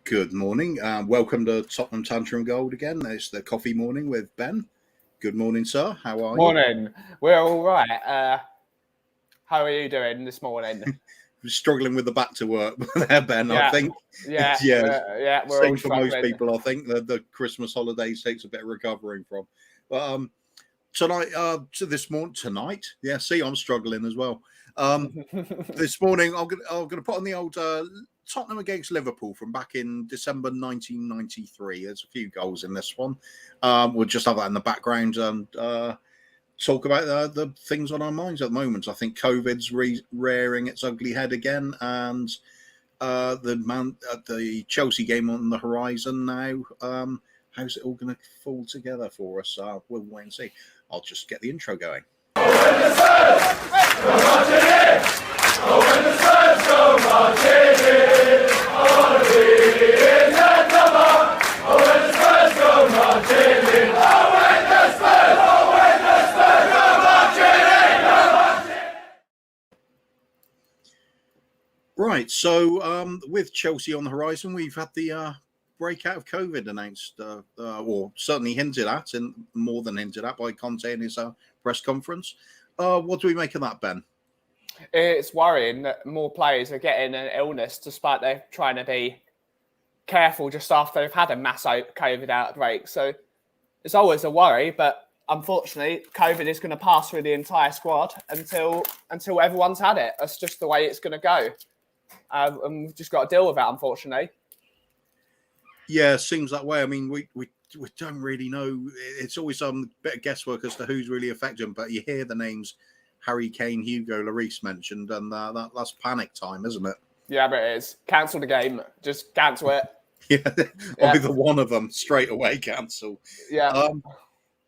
Good morning. Welcome to Tottenham Tantrum Gold again. It's the Kauffie Morning with Ben. Good morning, sir. How are you? Morning. We're all right. How are you doing this morning? Struggling with the back to work there, Ben, Yeah. I think. Yeah. We're Same all for most struggling. people, I think. The Christmas holidays takes a bit of recovering from. But tonight, tonight, yeah, see, I'm struggling as well. This morning, I'm gonna put on the old Tottenham against Liverpool from back in December 1993. There's a few goals in this one. We'll just have that in the background and talk about the things on our minds at the moment. I think COVID's rearing its ugly head again, and the Chelsea game on the horizon now. How's it all going to fall together for us? We'll wait and see. I'll just get the intro going. Right, so with Chelsea on the horizon, we've had the breakout of COVID announced, or certainly hinted at, and more than hinted at by Conte in his press conference. What do we make of that, Ben? It's worrying that more players are getting an illness despite they're trying to be careful just after they've had a mass COVID outbreak. So it's always a worry, but unfortunately, COVID is going to pass through the entire squad until everyone's had it. That's just the way it's going to go. And we've just got to deal with that, unfortunately. Yeah, it seems that way. I mean, we don't really know. It's always a bit of guesswork as to who's really affected, but you hear the names Harry Kane, Hugo Lloris mentioned, and that's panic time, isn't it? Yeah, but it is. Cancel the game. Just cancel it. Yeah, either one of them straight away cancel. Yeah.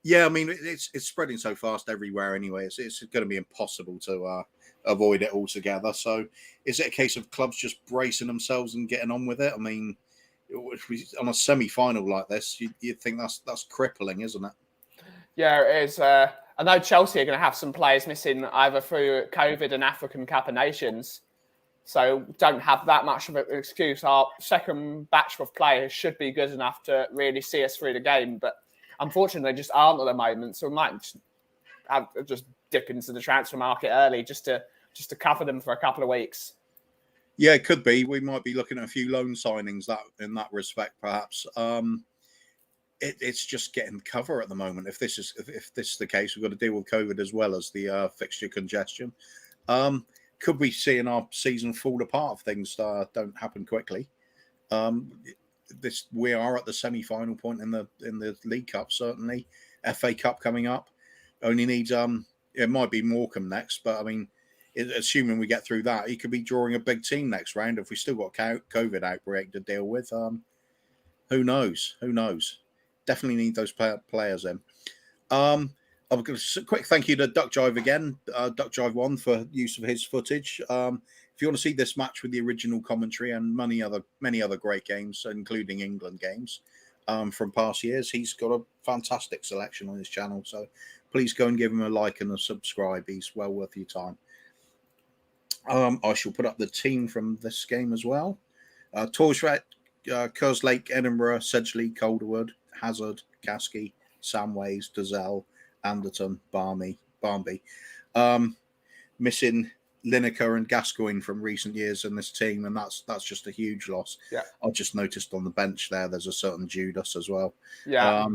Yeah, I mean, it's spreading so fast everywhere anyway. It's going to be impossible to avoid it altogether. So is it a case of clubs just bracing themselves and getting on with it? I mean, on a semi-final like this, you'd think that's crippling, isn't it? Yeah, it is. I know Chelsea are going to have some players missing either through COVID and African Cup of Nations. So don't have that much of an excuse. Our second batch of players should be good enough to really see us through the game. But unfortunately, they just aren't at the moment. So we might just dip into the transfer market early just to cover them for a couple of weeks. Yeah, it could be. We might be looking at a few loan signings in that respect, perhaps. It's just getting cover at the moment. If this is the case, we've got to deal with COVID as well as the fixture congestion. Could we see in our season fall apart if things don't happen quickly? We are at the semi-final point in the League Cup, certainly. FA Cup coming up. Only needs it might be Morecambe next, but I mean, assuming we get through that, he could be drawing a big team next round. If we still got COVID outbreak to deal with, who knows? Definitely need those players in. I've got a quick thank you to Duck Jive again, Duck Jive 1 for use of his footage. If you want to see this match with the original commentary and many other great games, including England games from past years, he's got a fantastic selection on his channel. So please go and give him a like and a subscribe. He's well worth your time. I shall put up the team from this game as well. Torshret, Kerslake, Edinburgh, Sedgley, Calderwood, Hazard, Kasky, Samways, Dazelle, Anderton, Barmby. Missing Lineker and Gascoigne from recent years in this team, and that's just a huge loss. Yeah. I just noticed on the bench there's a certain Judas as well. Yeah.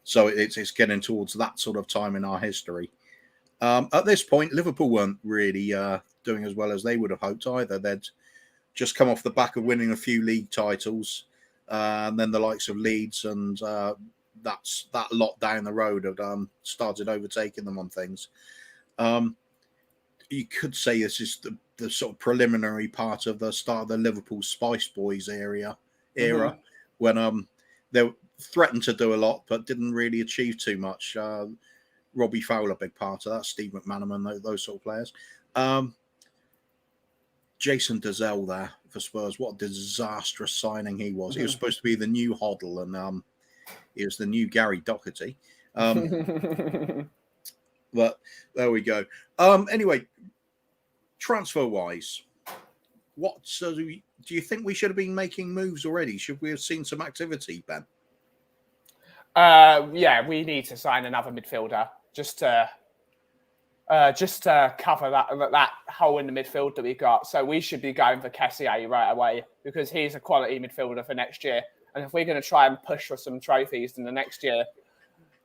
So it's getting towards that sort of time in our history. At this point, Liverpool weren't really doing as well as they would have hoped either. They'd just come off the back of winning a few league titles, and then the likes of Leeds and that lot down the road had started overtaking them on things. You could say this is the sort of preliminary part of the start of the Liverpool Spice Boys era, when they threatened to do a lot but didn't really achieve too much. Robbie Fowler, big part of that. Steve McManaman, those sort of players. Jason Dazelle there for Spurs. What a disastrous signing he was. He was supposed to be the new Hoddle, and he was the new Gary Doherty. But there we go. Anyway, transfer-wise, what do you think we should have been making moves already? Should we have seen some activity, Ben? Yeah, we need to sign another midfielder just to cover that hole in the midfield that we got. So we should be going for Kessié right away because he's a quality midfielder for next year. And if we're going to try and push for some trophies in the next year,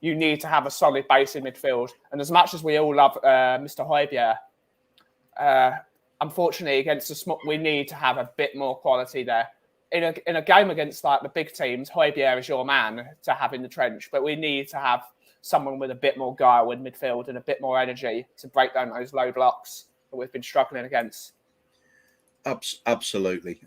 you need to have a solid base in midfield. And as much as we all love Mr. Højbjerg, unfortunately, against we need to have a bit more quality there. In a game against like the big teams, Højbjerg is your man to have in the trench, but we need to have someone with a bit more guile in midfield and a bit more energy to break down those low blocks that we've been struggling against. Absolutely.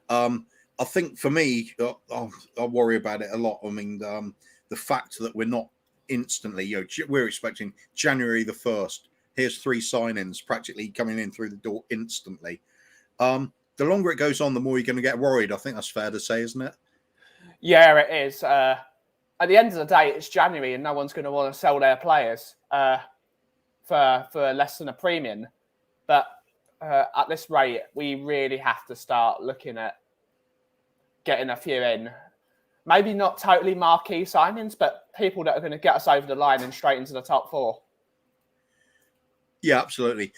I think for me, I worry about it a lot. I mean, the fact that we're not instantly, we're expecting January the 1st. Here's 3 sign-ins practically coming in through the door instantly. The longer it goes on, the more you're going to get worried. I think that's fair to say, isn't it? Yeah, it is. At the end of the day, it's January and no one's going to want to sell their players for less than a premium. But at this rate, we really have to start looking at getting a few in. Maybe not totally marquee signings, but people that are going to get us over the line and straight into the top 4. Yeah, absolutely.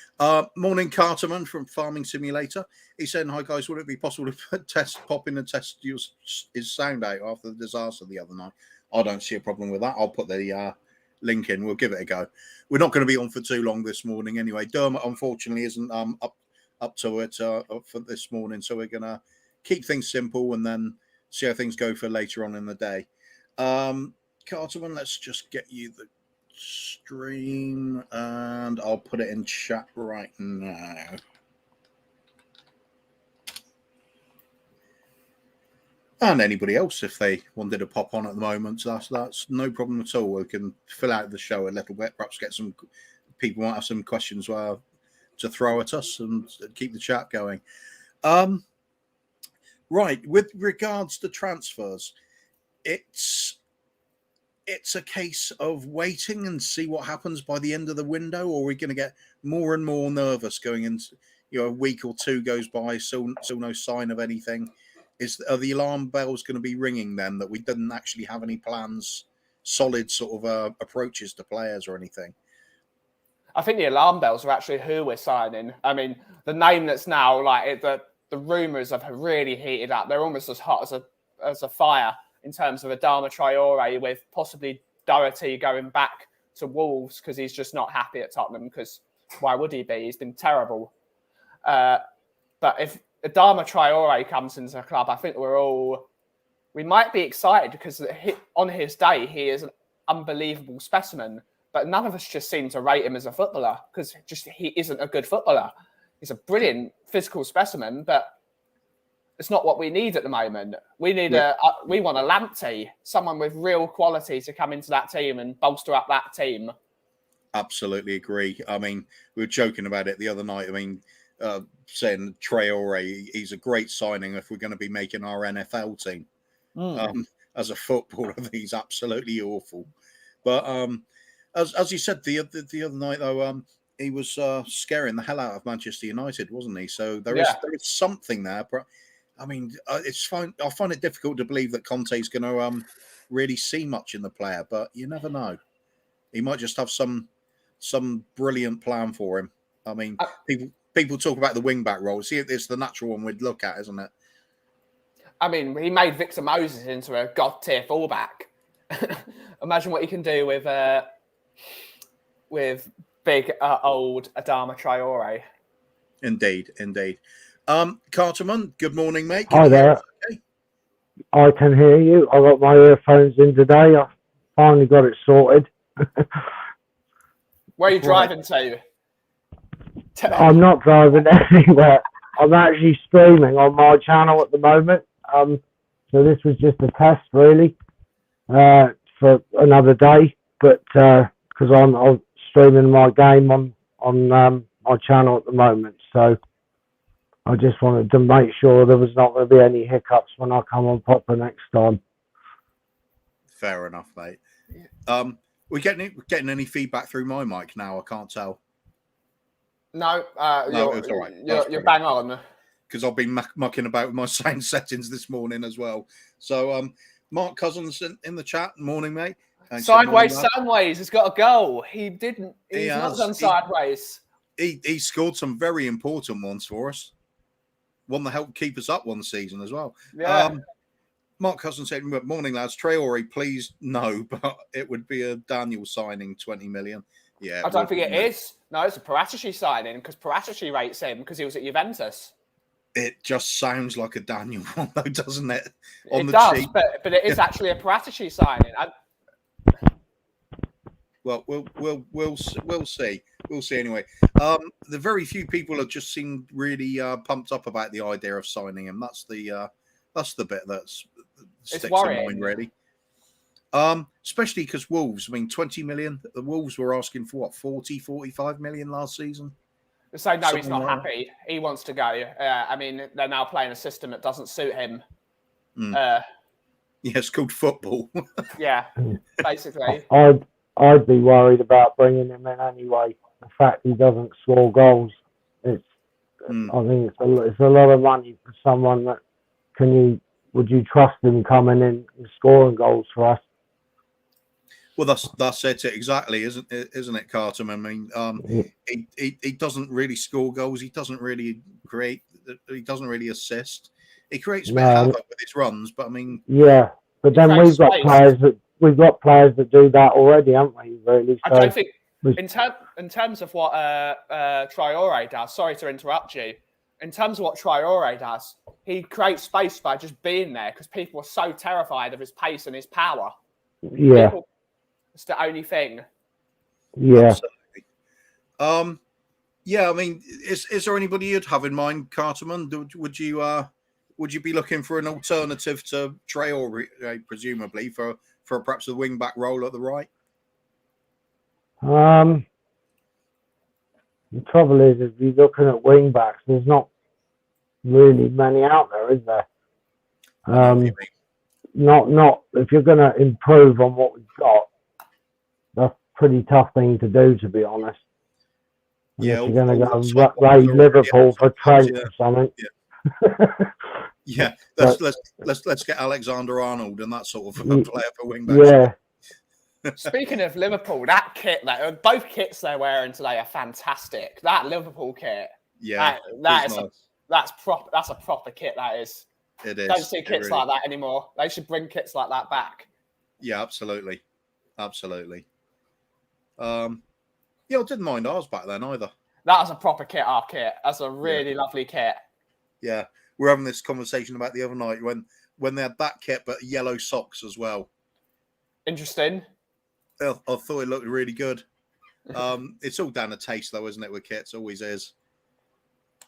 Morning, Carterman from Farming Simulator. He said, "Hi guys, would it be possible to pop in and test his sound out after the disaster the other night?" I don't see a problem with that. I'll put the link in. We'll give it a go. We're not going to be on for too long this morning anyway. Dermot, unfortunately, isn't up to it for this morning, so we're going to keep things simple and then see how things go for later on in the day. Carterman, let's just get you the stream and I'll put it in chat right now. And anybody else, if they wanted to pop on at the moment, that's no problem at all. We can fill out the show a little bit, perhaps get some people might have some questions to throw at us and keep the chat going. Right, with regards to transfers, it's a case of waiting and see what happens by the end of the window, or are we going to get more and more nervous going into, a week or 2 goes by, still no sign of anything? Are the alarm bells going to be ringing then that we didn't actually have any plans, solid sort of approaches to players or anything? I think the alarm bells are actually who we're signing. I mean, the name that's now the rumours have really heated up. They're almost as hot as a fire in terms of Adama Traore, with possibly Doherty going back to Wolves because he's just not happy at Tottenham, because why would he be? He's been terrible. But if Adama Traore comes into the club, I think we might be excited because on his day, he is an unbelievable specimen, but none of us just seem to rate him as a footballer because he isn't a good footballer. He's a brilliant physical specimen, but it's not what we need at the moment. We need we want a Lamptey, someone with real quality to come into that team and bolster up that team. Absolutely agree. I mean, we were joking about it the other night. I mean, saying Traore, he's a great signing if we're going to be making our NFL team. As a footballer, he's absolutely awful. But as you said the other night, though, he was scaring the hell out of Manchester United, wasn't he? So there is something there. But I mean, it's fine. I find it difficult to believe that Conte's going to really see much in the player, but you never know. He might just have some brilliant plan for him. I mean, people talk about the wing-back role. See, it's the natural one we'd look at, isn't it? I mean, he made Victor Moses into a god-tier fullback. Imagine what he can do with big old Adama Traore. Indeed. Carterman, good morning, mate. Hi there. Okay? I can hear you. I got my earphones in today. I finally got it sorted. Where are you driving to? I'm not driving anywhere. I'm actually streaming on my channel at the moment. So this was just a test, really, for another day. But because I'm streaming my game on my channel at the moment, so I just wanted to make sure there was not going to be any hiccups when I come on proper next time. Fair enough, mate. We're getting any feedback through my mic now? I can't tell. No, it's all right. You're bang on. because I've been mucking about with my sound settings this morning as well. So, Mark Cousins in the chat. Morning, mate. Sideways, Sandways has got a goal. He didn't. He's not done sideways. He scored some very important ones for us. One that helped keep us up one season as well. Yeah. Mark Cousins said, "Morning, lads. Traore, please no, but it would be a Daniel signing, 20 million. Yeah, I don't think it is. No, it's a Paratici signing because Paratici rates him because he was at Juventus. It just sounds like a Daniel one, though, doesn't it? It does, but it is actually a Paratici signing. Well, we'll see. We'll see anyway. The very few people have just seemed really pumped up about the idea of signing him. That's the bit that sticks in mind, really. Especially because Wolves. I mean, 20 million. The Wolves were asking for what, 40, 45 million last season. So no, he's not happy. He wants to go. I mean, they're now playing a system that doesn't suit him. Yeah, it's called football. Yeah, basically. I'd be worried about bringing him in anyway. The fact he doesn't score goals, I think it's a lot of money for someone that would you trust him coming in and scoring goals for us? Well, that's it exactly, isn't it, Carter? I mean, he doesn't really score goals. He doesn't really create. He doesn't really assist. He creates a bit of havoc with his runs, but I mean, yeah. But then we've got players that do that already, haven't we? Really. I don't think in terms of what Traore does. Sorry to interrupt you. In terms of what Traore does, he creates space by just being there because people are so terrified of his pace and his power. Yeah. It's the only thing. Yeah. Absolutely. Yeah. I mean, is there anybody you'd have in mind, Carterman? Would you be looking for an alternative to Traore, presumably for perhaps a wing back role at the right? The trouble is, if you're looking at wing backs, there's not really many out there, is there? Not if you're going to improve on what we've got. That's a pretty tough thing to do, to be honest. Yeah, you're going to go raid Liverpool for Trent or something. Yeah, let's get Alexander Arnold and that sort of player for wing back. Yeah. Speaking of Liverpool, that kit, both kits they're wearing today are fantastic. That Liverpool kit, that's a proper kit. That is. It is. Don't see kits like that anymore. They should bring kits like that back. Yeah, absolutely. Yeah, I didn't mind ours back then either. That was a proper kit. Our kit. That's a really lovely kit. Yeah, we're having this conversation about the other night when they had that kit but yellow socks as well. Interesting. I thought it looked really good. It's all down to taste, though, isn't it? With kits, always is.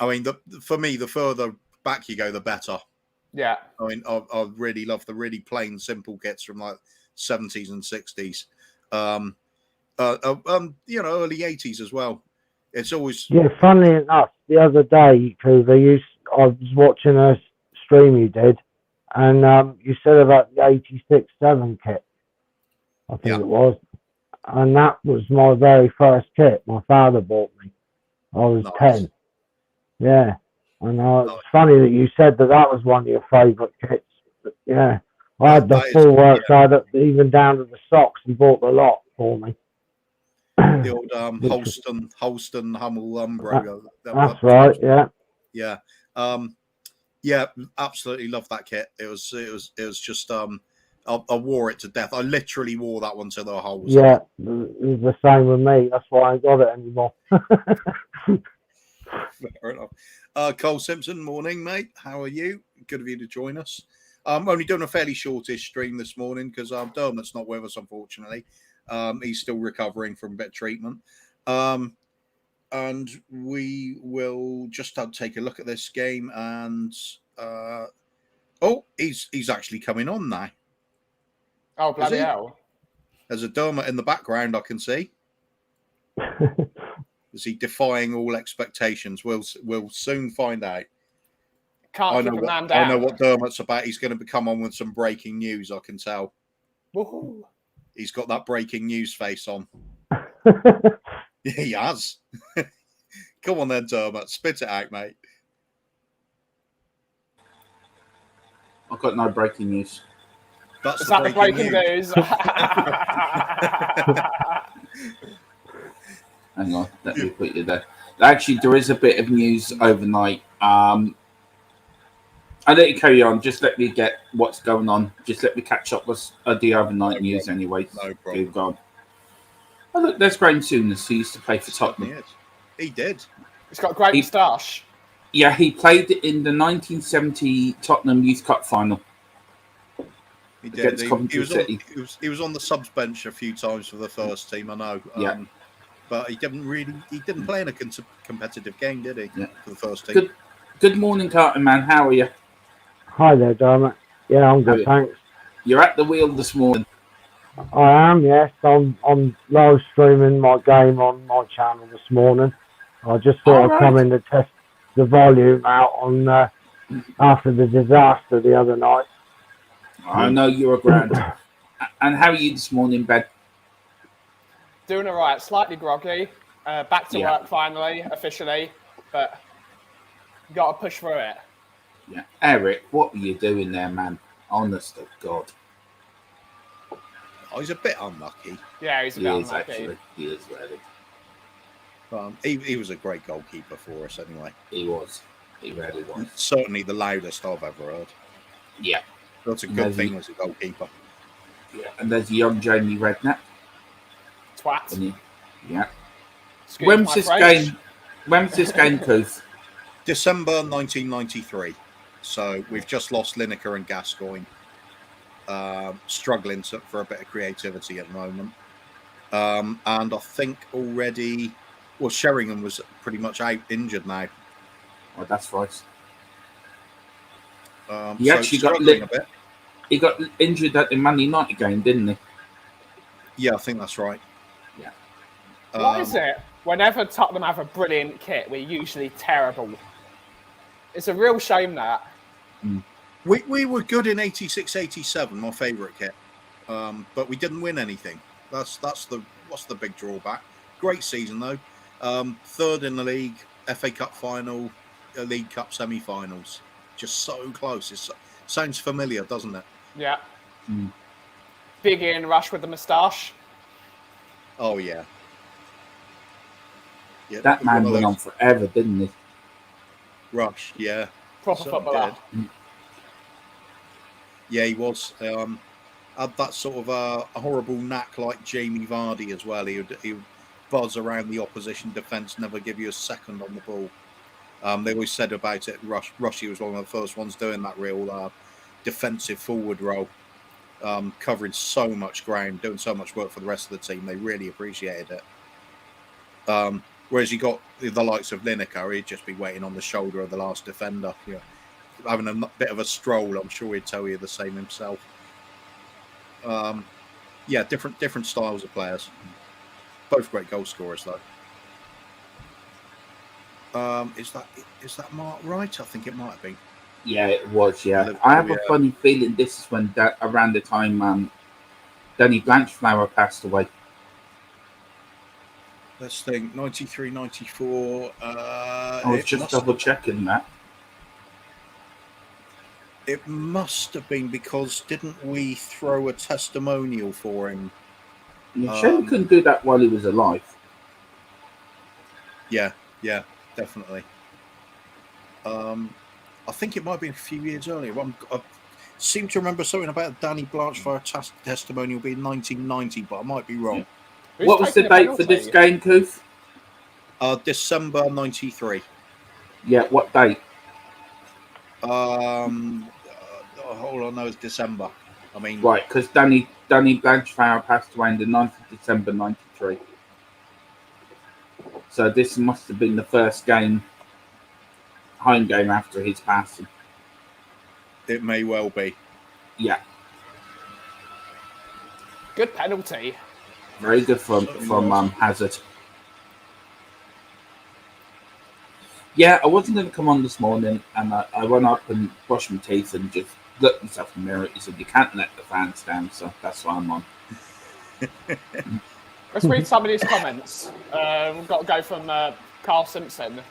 I mean, for me, the further back you go, the better. Yeah. I mean, I really love the really plain, simple kits from like 70s and 60s. Early 80s as well. It's always Funnily enough, the other day, because I was watching a stream you did, and you said about the 86-7 kit. I think it was, and that was my very first kit. My father bought me. I was 10. Yeah, and it's funny that you said that was one of your favourite kits. But, yeah, I had the full work side, even down to the socks. He bought the lot for me. The old Holston Hummel Umbro. That's right. Yeah. Yeah. Absolutely love that kit. It was just I wore it to death. I literally wore that one to the holes. Yeah, it was the same with me. That's why I ain't got it anymore. Fair enough. Cole Simpson, morning, mate. How are you? Good of you to join us. I'm only doing a fairly shortish stream this morning because Dermot's not with us, unfortunately. He's still recovering from a bit of treatment. And we will just take a look at this game. And he's actually coming on now. Oh, bloody hell. There's a Dermot in the background, I can see. Is he defying all expectations? We'll soon find out. Can't keep a man down. I know what Dermot's about. He's going to come on with some breaking news, I can tell. Woohoo. He's got that breaking news face on. He has. Come on then, Dermot. Spit it out, mate. I've got no breaking news. That's Is that the breaking news? Hang on, let me put you there. Actually, there is a bit of news overnight. I'll let you carry on. Just let me get what's going on. Just let me catch up with the overnight news anyway. No problem. Go on. Oh, look, there's Graham Souness, who used to play for Tottenham. He did. He's got a great moustache. Yeah, he played in the 1970 Tottenham Youth Cup final. He did. He was on the subs bench a few times for the first team, I know. Yeah. But he didn't play in a competitive game, did he? Yeah. For the first team. Good morning, Carter, man. How are you? Hi there, Dermot. Yeah, I'm good, thanks. You're at the wheel this morning. I am, yes. I'm live streaming my game on my channel this morning. I just thought I'd come in to test the volume out on after the disaster the other night. I know you're a grand. And how are you this morning, Ben? Doing all right. Slightly groggy. Back to work finally, officially. But got to push through it. Yeah. Eric, what were you doing there, man? Honest to God. Oh, he's a bit unlucky. Yeah, he's a bit unlucky. Actually. He is really. He was a great goalkeeper for us anyway. He was. He really was. Certainly the loudest I've ever heard. Yeah. That's a good thing as a goalkeeper. Yeah, and there's young Jamie Redknapp. Twat. Yeah. When was this game, Couth? December 1993. So we've just lost Lineker and Gascoigne. Struggling for a bit of creativity at the moment. And I think already, Sheringham was pretty much out injured now. Oh, that's right. He actually got a bit. He got injured at the Man United game, didn't he? Yeah, I think that's right. Yeah. What is it? Whenever Tottenham have a brilliant kit, we're usually terrible. It's a real shame that. We were good in 86, 87, my favourite kit. But we didn't win anything. That's the big drawback. Great season though. Third in the league, FA Cup final, League Cup semi-finals. Just so close. It sounds familiar, doesn't it? Yeah. Big Ian Rush with the moustache. Oh yeah. Yeah, that man went on forever, didn't he? Rush, yeah. Proper footballer. Yeah, he was. Had that sort of a horrible knack like Jamie Vardy as well. He would buzz around the opposition defence, never give you a second on the ball. They always said about it, Rushy was one of the first ones doing that real defensive forward role, covering so much ground, doing so much work for the rest of the team. They really appreciated it. Whereas you got the likes of Lineker, he'd just be waiting on the shoulder of the last defender, having a bit of a stroll. I'm sure he'd tell you the same himself. Yeah, different styles of players. Both great goal scorers, though. Is that Mark Wright? I think it might have been. Yeah, it was. Yeah, I have a funny feeling this is when around the time Danny Blanchflower passed away. Let's think. 93, 94. I was just double checking that. It must have been because didn't we throw a testimonial for him? You sure you couldn't do that while he was alive? Yeah, definitely. I think it might have been a few years earlier. I seem to remember something about Danny Blanchflower testimonial being 1990, but I might be wrong. Yeah. What was the date for this game, Couth? December 93. Yeah, what date? Hold on, no, it's December. I mean, right, because Danny Blanchflower passed away on the 9th of December 93. So this must have been the first home game after his passing. It may well be. Yeah. Good penalty. Very good from Hazard. Yeah, I wasn't going to come on this morning, and I went up and brushed my teeth and just looked myself in the mirror. He said, "You can't let the fans down," so that's why I'm on. Let's read some of these comments. We've got to go from Carl Simpson,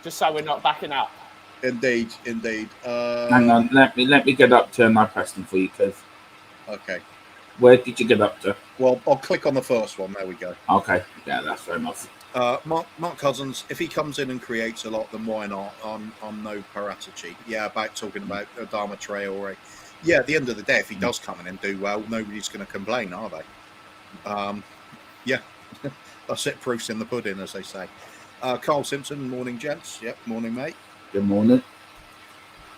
just so we're not backing up. Indeed. Hang on, let me get up to my Preston for you, Kev. Okay. Where did you get up to? Well, I'll click on the first one. There we go. Okay, yeah, that's fair enough. Mark Cousins, if he comes in and creates a lot, then why not? I'm no Paratici. Yeah, about talking about Adama Traore. Yeah, at the end of the day, if he does come in and do well, nobody's going to complain, are they? Yeah, that's it. Proof's in the pudding, as they say. Carl Simpson, morning, gents. Yep, morning, mate. Good morning.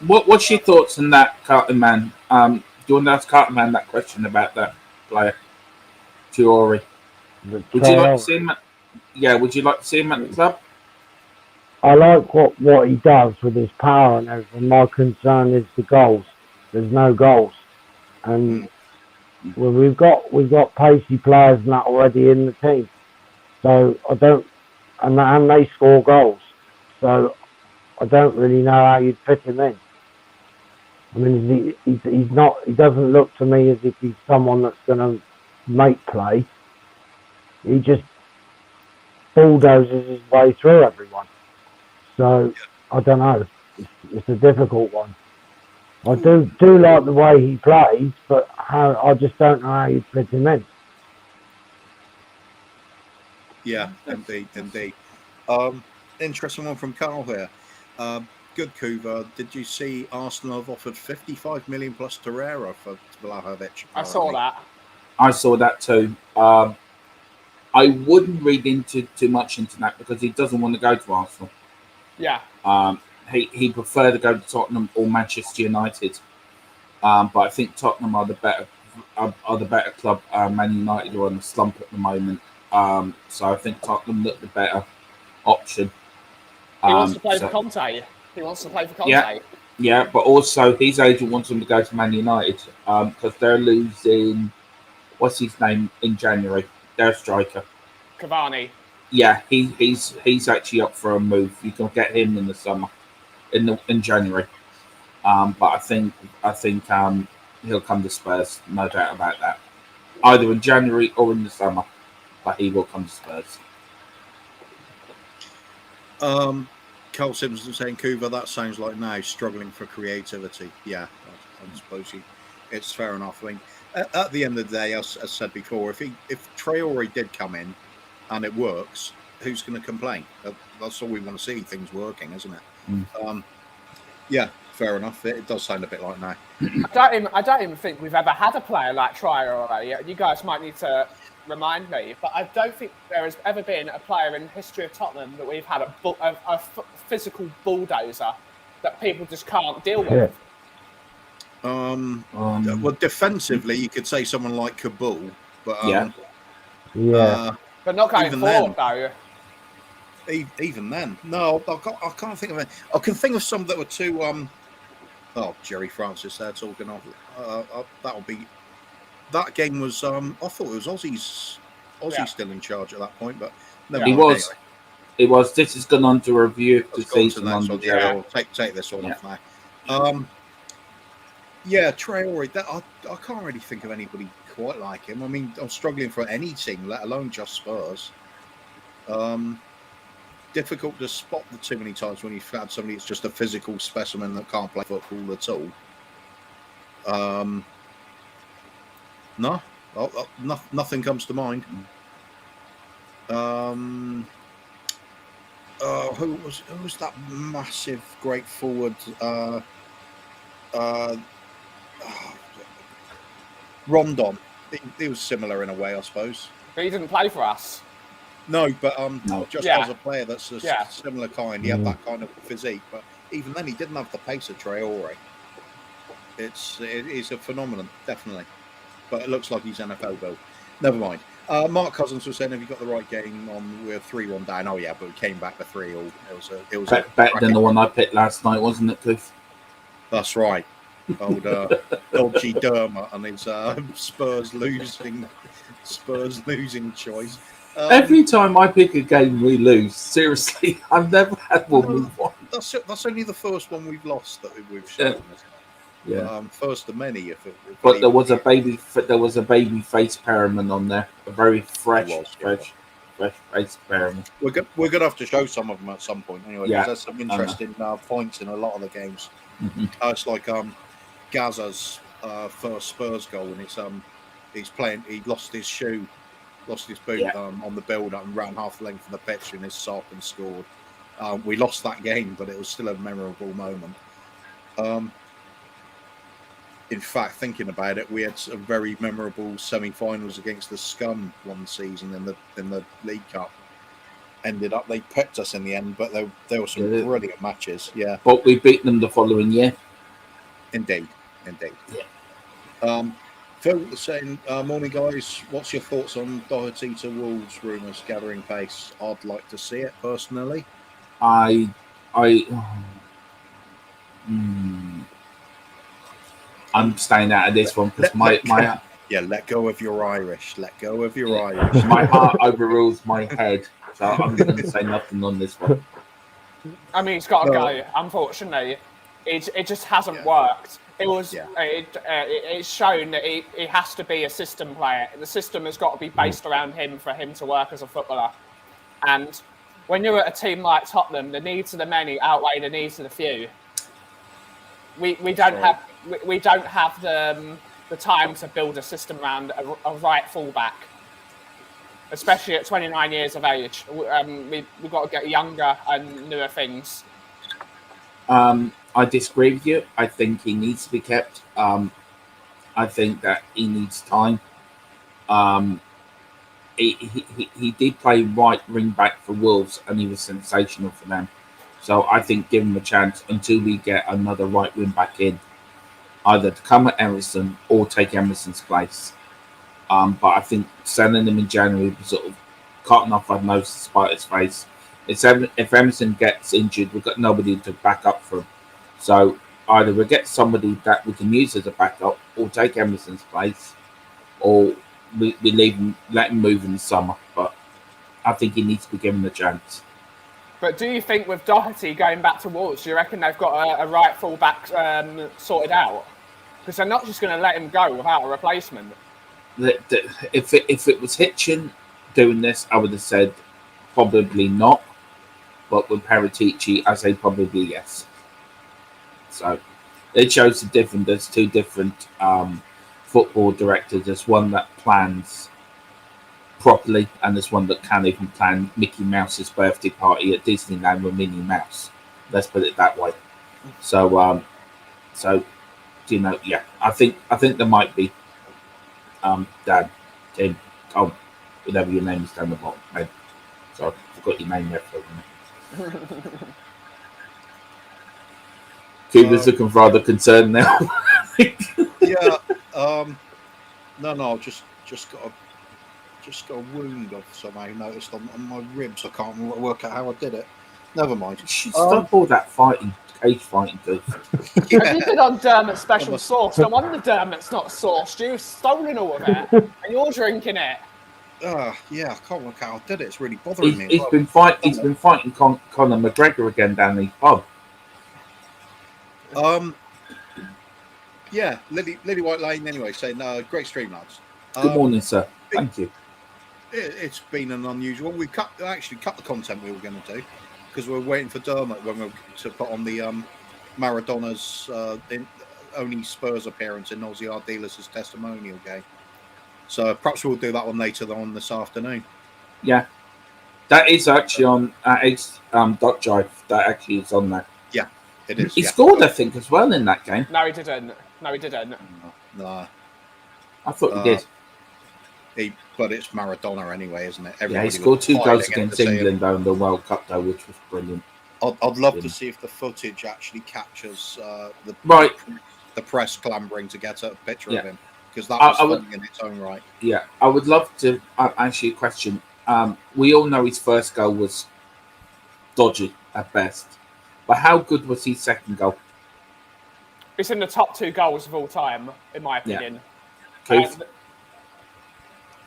What's your thoughts on that, Carlton Man? Do you want to ask Carlton Man that question about that player, Traore? Would you like to see him? Would you like to see him at the club? I like what he does with his power and everything. My concern is the goals. There's no goals, and well, we've got pacey players and that already in the team. So I don't, and they score goals. So I don't really know how you'd fit him in. I mean, he's not. He doesn't look to me as if he's someone that's going to make play. He just bulldozes his way through everyone. So I don't know. It's a difficult one. I do like the way he plays, but I just don't know how you'd fit him in. Yeah, indeed. Interesting one from Carl here. Good Kuva. Did you see Arsenal have offered 55 million plus Torreira for Vlahovic? I saw that. I saw that too. I wouldn't read too much into that because he doesn't want to go to Arsenal. Yeah. He preferred to go to Tottenham or Manchester United. But I think Tottenham are the better club. Man United are on the slump at the moment. So I think Tottenham look the better option. He wants to play for Conte. Yeah, but also his agent wants him to go to Man United because they're losing. What's his name in January? Their striker, Cavani. Yeah, he's actually up for a move. You can get him in the summer, in January. But I think he'll come to Spurs, no doubt about that. Either in January or in the summer, but he will come to Spurs. Carl Simpson saying, Kuva, that sounds like now struggling for creativity. Yeah, I suppose it's fair enough. I mean, at the end of the day, as said before, if Traore did come in and it works, who's going to complain? That's all we want to see, things working, isn't it? Yeah, fair enough. It does sound a bit like now. I don't even think we've ever had a player like Traore. You guys might need to remind me, but I don't think there has ever been a player in the history of Tottenham that we've had a physical bulldozer that people just can't deal with. Well, defensively, you could say someone like Kabul, but but not going forward though. Even then, no, I can't think of it. I can think of some that were too. Jerry Francis there talking off. That'll be. That game was. I thought it was Aussie's still in charge at that point, but never he mind. was. It was. This has gone on to review the season under Jerry. I'll take this one off now. Traore. I can't really think of anybody quite like him. I mean, I'm struggling for any team, let alone just Spurs. Difficult to spot the too many times when you've had somebody that's just a physical specimen that can't play football at all. No, nothing comes to mind. Who was that massive great forward? Rondon. He was similar in a way, I suppose. But he didn't play for us. No, but as a player that's a similar kind, he had that kind of physique. But even then, he didn't have the pace of Traore. It is a phenomenon, definitely. But it looks like he's NFL built. Never mind. Mark Cousins was saying, "Have you got the right game on? We're 3-1 down." Oh yeah, but we came back to 3-all. It was better than the one I picked last night, wasn't it, Cliff? That's right. Old dodgy Dermot and his Spurs losing choice. Every time I pick a game, we lose. Seriously, I've never had one we won. That's only the first one we've lost that we've shown. Yeah. First of many. But there was a baby face Perriman on there, a very fresh. fresh face apparently. We're going to have to show some of them at some point anyway, because Yeah, there's some interesting points in a lot of the games. It's like Gaza's first Spurs goal, and he's playing. He lost his boot on the build-up and ran half the length of the pitch in his sock and scored. We lost that game, but it was still a memorable moment. In fact, thinking about it, we had some very memorable semi-finals against the Scum one season in the League Cup. Ended up, they picked us in the end, but there were some brilliant matches. Yeah, but we beat them the following year. Indeed. Yeah. Phil saying, morning guys, what's your thoughts on Doherty to Wolves rumours gathering pace? I'd like to see it personally. I'm staying out of this one because let go of your Irish. Let go of your Irish. My heart overrules my head, so I'm going to say nothing on this one. I mean, it's got to go. Unfortunately, it just hasn't worked. It was it's shown that he has to be a system player. The system has got to be based around him for him to work as a footballer. And when you're at a team like Tottenham, the needs of the many outweigh the needs of the few. We don't have the time to build a system around a right fullback, especially at 29 years of age. We've got to get younger and newer things. I disagree with you. I think he needs to be kept. I think that he needs time. He did play right wing back for Wolves, and he was sensational for them. So I think give him a chance until we get another right wing back in, either to come at Emerson or take Emerson's place. But I think selling him in January was sort of cutting off our nose to spite his face. If Emerson gets injured, we've got nobody to back up for him. So either we get somebody that we can use as a backup, or take Emerson's place, or we leave him, let him move in the summer. But I think he needs to be given a chance. But do you think with Doherty going back to Wolves, do you reckon they've got a right full-back sorted out? Because they're not just going to let him go without a replacement. If it was Hitchin doing this, I would have said probably not. But with Paratici, I say probably yes. So it shows there's two different football directors. There's one that plans properly, and there's one that can't even plan Mickey Mouse's birthday party at Disneyland with Minnie Mouse. Let's put it that way. So I think there might be Dan, Tim, Tom, whatever your name is down the bottom. Right? So I forgot your name there for a minute. Cuba's looking rather concerned now. Yeah. No. Just got a wound I've somehow noticed on my ribs. I can't work out how I did it. Never mind. You should stop all that cage fighting. Yeah. You did on Dermot's special sauce. No wonder Dermot's not sauced. You've stolen all of it, and you're drinking it. Yeah, I can't work out how I did it. It's really bothering me. He's been fighting Conor McGregor again down the pub. Yeah, Lily White Lane. Anyway, saying great stream, lads. Good morning, sir. Thank you. It's been an unusual. We cut the content we were going to do because we were waiting for Dermot to put on the Maradona's only Spurs appearance in Aussie Art Dealers' testimonial game. So perhaps we'll do that one later on this afternoon. Yeah, that is actually on .jive. That actually is on there. Yeah, it is. He scored, I think, as well in that game. No, he didn't. No. I thought he did. But it's Maradona anyway, isn't it? He scored 2 goals against England in the World Cup, though, which was brilliant. I'd love to see if the footage actually captures the press clambering to get a picture of him, because that was something in its own right. Yeah, I would love to answer your question. We all know his first goal was dodgy at best, but how good was his second goal? It's in the top 2 goals of all time, in my opinion.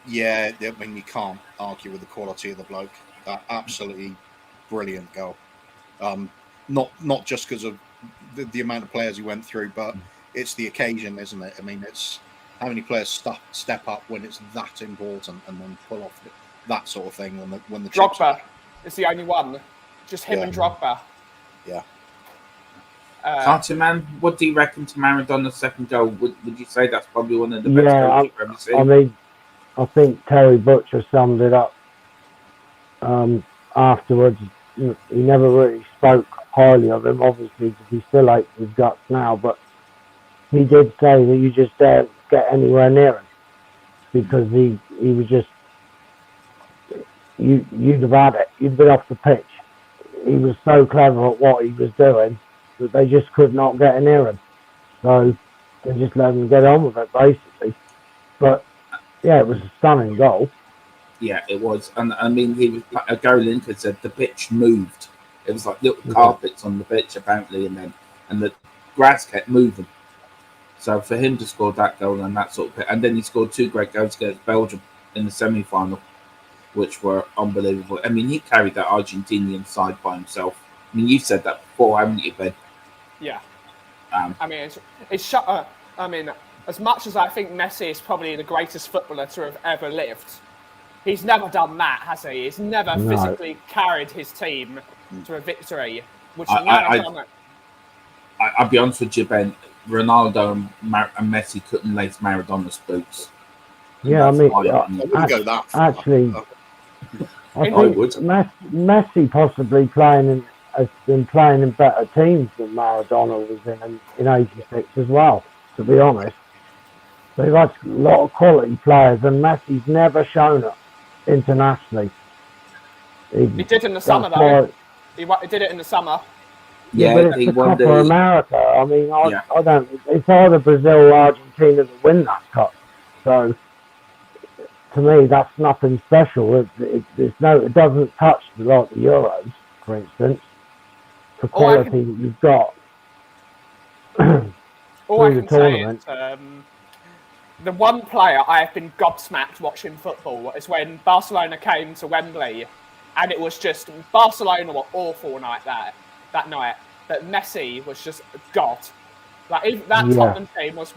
Yeah, I mean, you can't argue with the quality of the bloke. Absolutely brilliant goal. Not just because of the amount of players he went through, but it's the occasion, isn't it? I mean, it's how many players step up when it's that important and then pull off that sort of thing when the chips Drogba is the only one. Just him and Drogba. Yeah. Carter, man, what do you reckon to Maradona's second goal? Would you say that's probably one of the best goals you've ever seen? I mean, I think Terry Butcher summed it up afterwards. He never really spoke highly of him, obviously, because he still hates his guts now, but he did say that you just daren't get anywhere near him because he was just, you'd have had it. You'd been off the pitch. He was so clever at what he was doing that they just could not get near him. So they just let him get on with it, basically. But, yeah, it was a stunning goal. Yeah, it was. And, I mean, Gary Lineker said the pitch moved. It was like little carpets on the pitch, apparently, and the grass kept moving. So for him to score that goal and that sort of, and then he scored 2 great goals against Belgium in the semi-final, which were unbelievable. I mean, he carried that Argentinian side by himself. I mean, you said that before, haven't you, Ben? Yeah. I mean, I mean, as much as I think Messi is probably the greatest footballer to have ever lived, he's never done that, has he? He's never physically carried his team to a victory. Which I'll be honest with you, Ben. Ronaldo and Messi couldn't lace Maradona's boots. Yeah, I mean, I wouldn't go that far. Actually, I think Messi possibly has been playing in better teams than Maradona was in '86 as well, to be honest. They've had a lot of quality players, and Messi's never shown it internationally. He did in the summer, though. He did it in the summer. Yeah, but it's the Copa America. I mean, I don't. It's either Brazil or Argentina that win that cup. So, to me, that's nothing special. It doesn't touch like the Euros, for instance. The quality that you've got. All I can say is, the one player I have been gobsmacked watching football is when Barcelona came to Wembley, and it was just Barcelona were awful that night. But Messi was just God. Like even that Tottenham team was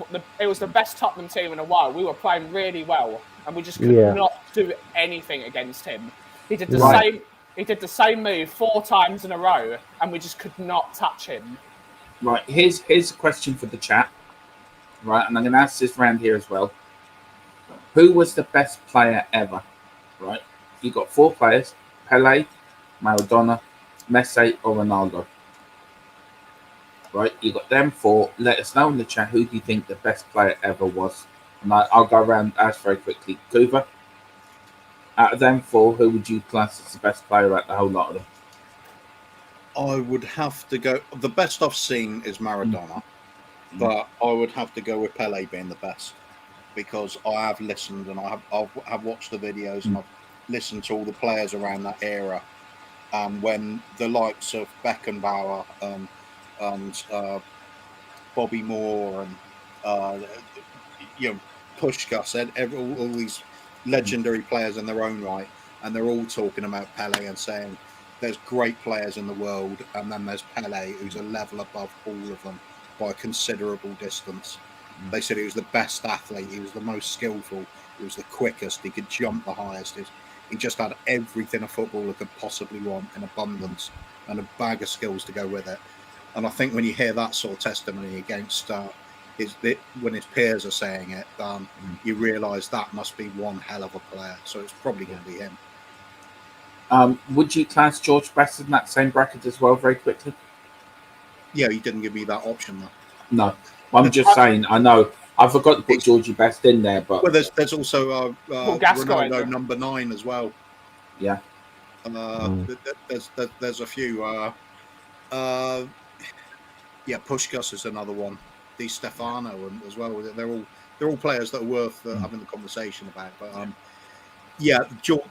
the best Tottenham team in a while. We were playing really well, and we just could not do anything against him. He did the same. He did the same move 4 times in a row, and we just could not touch him. Right. Here's a question for the chat. Right, and I'm going to ask this round here as well. Who was the best player ever? Right, you got 4 players: Pele, Maradona, Messi, or Ronaldo. Right, you got them 4. Let us know in the chat who do you think the best player ever was. And I'll go around and ask very quickly. Kuva, out of them 4, who would you class as the best player at the whole lot of them? I would have to go. The best I've seen is Maradona, but I would have to go with Pele being the best because I have listened and I have watched the videos and I've listened to all the players around that era. When the likes of Beckenbauer and Bobby Moore and Puskás, all these legendary players in their own right, and they're all talking about Pele and saying there's great players in the world, and then there's Pele, who's a level above all of them by a considerable distance. They said he was the best athlete, he was the most skillful, he was the quickest, he could jump the highest. He just had everything a footballer could possibly want in abundance and a bag of skills to go with it. And I think when you hear that sort of testimony against when his peers are saying it, you realise that must be one hell of a player. So it's probably going to be him. Would you class George Best in that same bracket as well, very quickly? Yeah, you didn't give me that option, though. No. I'm just saying, I know. I forgot to put Georgie Best in there, but... Well, there's also Ronaldo number 9 as well. Yeah. There's a few. Puskás is another one. Di Stefano as well. They're all players that are worth having the conversation about. But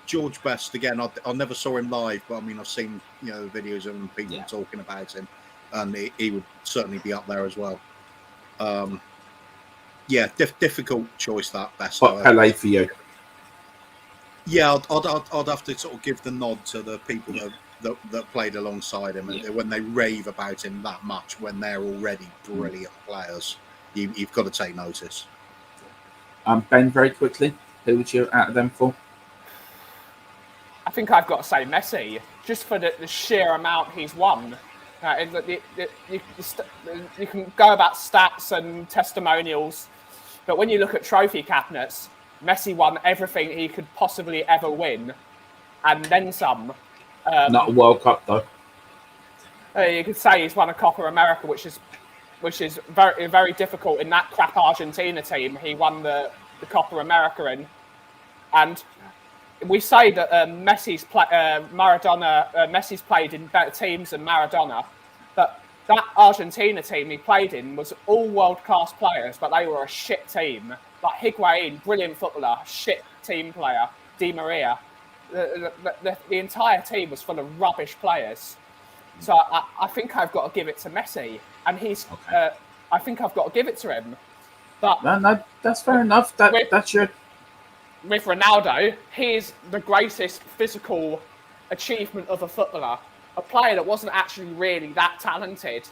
George Best again. I never saw him live, but I mean I've seen videos of him, people talking about him, and he would certainly be up there as well. Difficult choice that Best. But Pele for you. Yeah, I'd have to sort of give the nod to the people that played alongside him, and when they rave about him that much, when they're already brilliant players, you've got to take notice. Ben, very quickly, who would you out of them for? I think I've got to say Messi, just for the sheer amount he's won. You can go about stats and testimonials, but when you look at trophy cabinets, Messi won everything he could possibly ever win, and then some. Not a World Cup though. You could say he's won a Copa America, which is very, very difficult in that crap Argentina team. He won the Copa America in, and we say that Messi's played in better teams than Maradona, but that Argentina team he played in was all world-class players, but they were a shit team. Like Higuain, brilliant footballer, shit team player. Di Maria, the entire team was full of rubbish players. So I think I've got to give it to Messi, and he's. Okay. I think I've got to give it to him. But no, that's fair enough. That's your. With Ronaldo, he is the greatest physical achievement of a footballer. A player that wasn't actually really that talented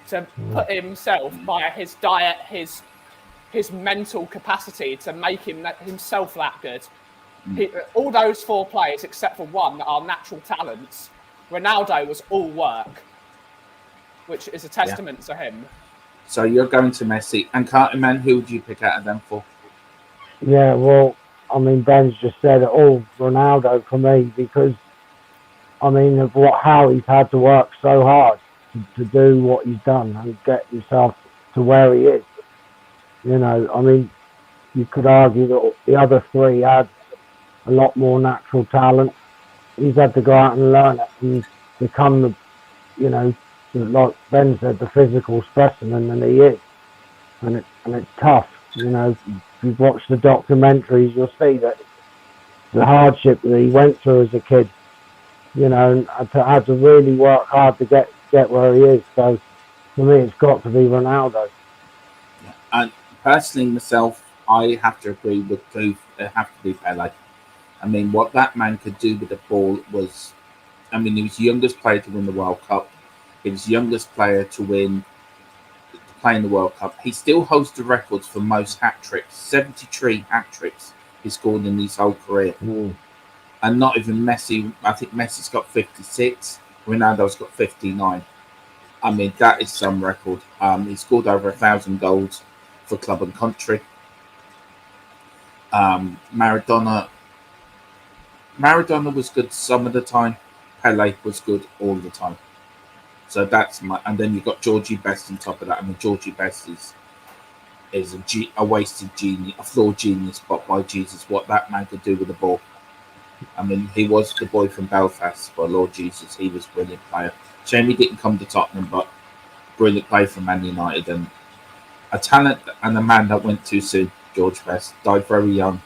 to put himself via his diet, his mental capacity to make himself that good. All those 4 players, except for one, are natural talents. Ronaldo was all work, which is a testament to him. So you're going to Messi. And Carter, man, who would you pick out of them for? Yeah, well, I mean, Ben's just said it all. Ronaldo for me, because, I mean, of how he's had to work so hard to do what he's done and get himself to where he is. You know, I mean, you could argue that the other 3 had a lot more natural talent. He's had to go out and learn it and become the, you know, like Ben said, the physical specimen that he is. And it's tough, you know. If you've watched the documentaries, you'll see that the hardship that he went through as a kid, you know, and had to really work hard to get where he is. So for me, it's got to be Ronaldo. And personally, myself, I have to agree with Kauffie. It have to be Pele. I mean, what that man could do with the ball was, I mean, he was the youngest player to win the World Cup. He was the youngest player to play in the World Cup. He still holds the records for most hat-tricks, 73 hat-tricks he scored in his whole career. And not even Messi. I think Messi's got 56. Ronaldo's got 59. I mean, that is some record. He scored over 1,000 goals for club and country. Maradona was good some of the time. Pele was good all the time. So that's and then you've got Georgie Best on top of that. I mean, Georgie Best is a wasted genius, a flawed genius, but by Jesus, what that man could do with the ball. I mean, he was the boy from Belfast, but Lord Jesus, he was a brilliant player. Shame he didn't come to Tottenham, but brilliant play for Man United, and a talent and a man that went too soon. George Best died very young,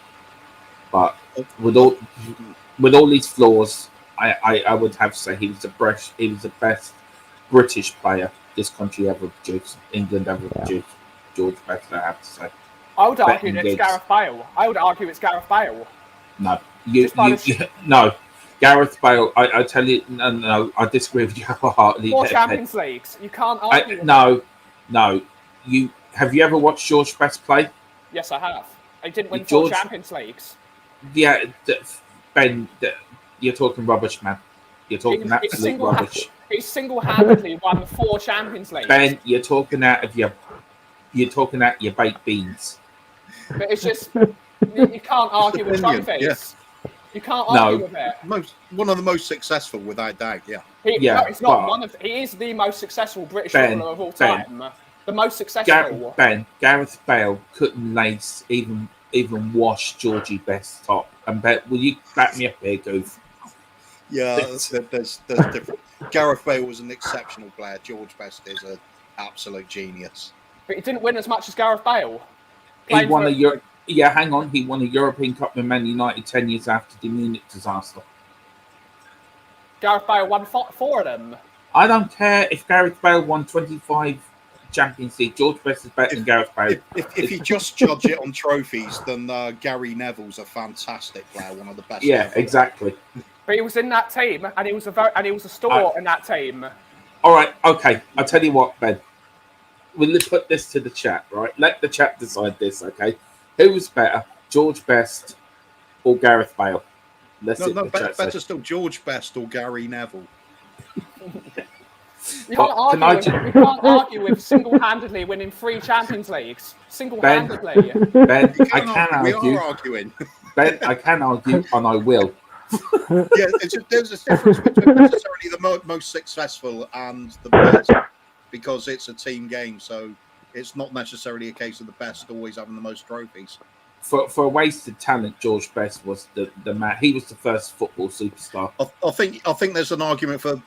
but with all these flaws, I would have to say he was the best British player this country ever produced, England ever produced. George Best, I have to say. I would argue it's Gareth Bale. No, no. Gareth Bale, I tell you, no, I disagree with you wholeheartedly. 4 Champions Leagues, you can't argue. No. Have you ever watched George Best play? Yes, I have. He didn't win 4 Champions Leagues. Yeah, Ben, you're talking rubbish, man. You're talking absolute rubbish. He single-handedly won 4 Champions Leagues. Ben, you're talking out your baked beans. But it's just you can't argue with trophies. Yeah. You can't argue with it. One of the most successful, without doubt. Yeah. It's not one of. He is the most successful British footballer of all time. The most successful. Gareth Bale couldn't lace even wash Georgie Best's top. And will you back me up here, Goof? Yeah, there's different. Gareth Bale was an exceptional player. George Best is an absolute genius. But he didn't win as much as Gareth Bale. He won He won a European Cup with Man United 10 years after the Munich disaster. Gareth Bale won 4 of them. I don't care if Gareth Bale won 25 Champions League. George Best is better than Gareth Bale. If you just judge it on trophies, then Gary Neville's a fantastic player, one of the best. Yeah, exactly. But he was in that team, and he was a stalwart in that team. All right, okay. I'll tell you what, Ben. We'll put this to the chat, right? Let the chat decide this, okay? Who was better, George Best or Gareth Bale? Let's No, better still, George Best or Gary Neville. You can't argue with single-handedly winning 3 Champions Leagues. Single-handedly. Ben, I can argue. We are arguing. Ben, I can argue, and I will. Yeah, there's a difference between necessarily the most successful and the best, because it's a team game. So it's not necessarily a case of the best always having the most trophies. For a wasted talent, George Best was the man. He was the first football superstar. I think there's an argument for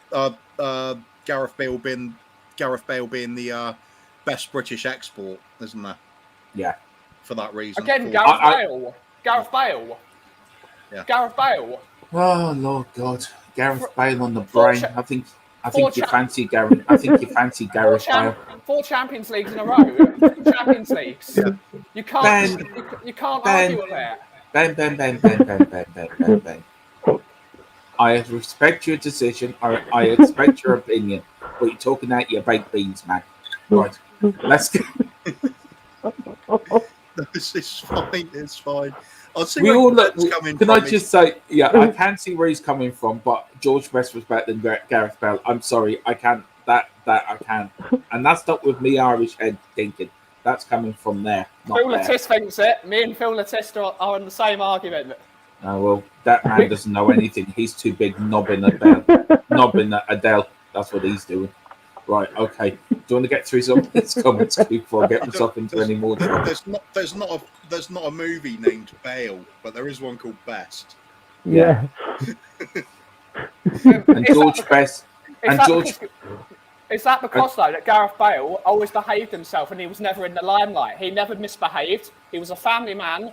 Gareth Bale being the best British export, isn't there? Yeah. For that reason. Again, Gareth Bale. Yeah. Gareth Bale. Oh Lord God, Gareth Bale on the brain. I think you fancy Gareth. I think you fancy Gareth Bale. 4 Champions Leagues in a row. Champions Leagues. Yeah. You can't argue with that. Ben. I respect your decision. I respect your opinion, but you're talking out your baked beans, man. Right, let's go. This is fine. It's fine. I'll see We where all Ben's look. coming Can from. I just say, yeah, I can see where he's coming from, but George Best was better than Gareth Bale. I'm sorry, I can't. That I can, and that's not with me Irish head thinking. That's coming from there. Phil Lattis thinks it. Me and Phil Lattis are on the same argument. Oh, well, that man doesn't know anything. He's too big knobbing Adele. That's what he's doing. Right, okay. Do you want to get through some of these comments before I get myself into any more trouble? There's not a movie named Bale, but there is one called Best. Yeah. And George Best. And George. Is that because, though, that Gareth Bale always behaved himself and he was never in the limelight? He never misbehaved. He was a family man.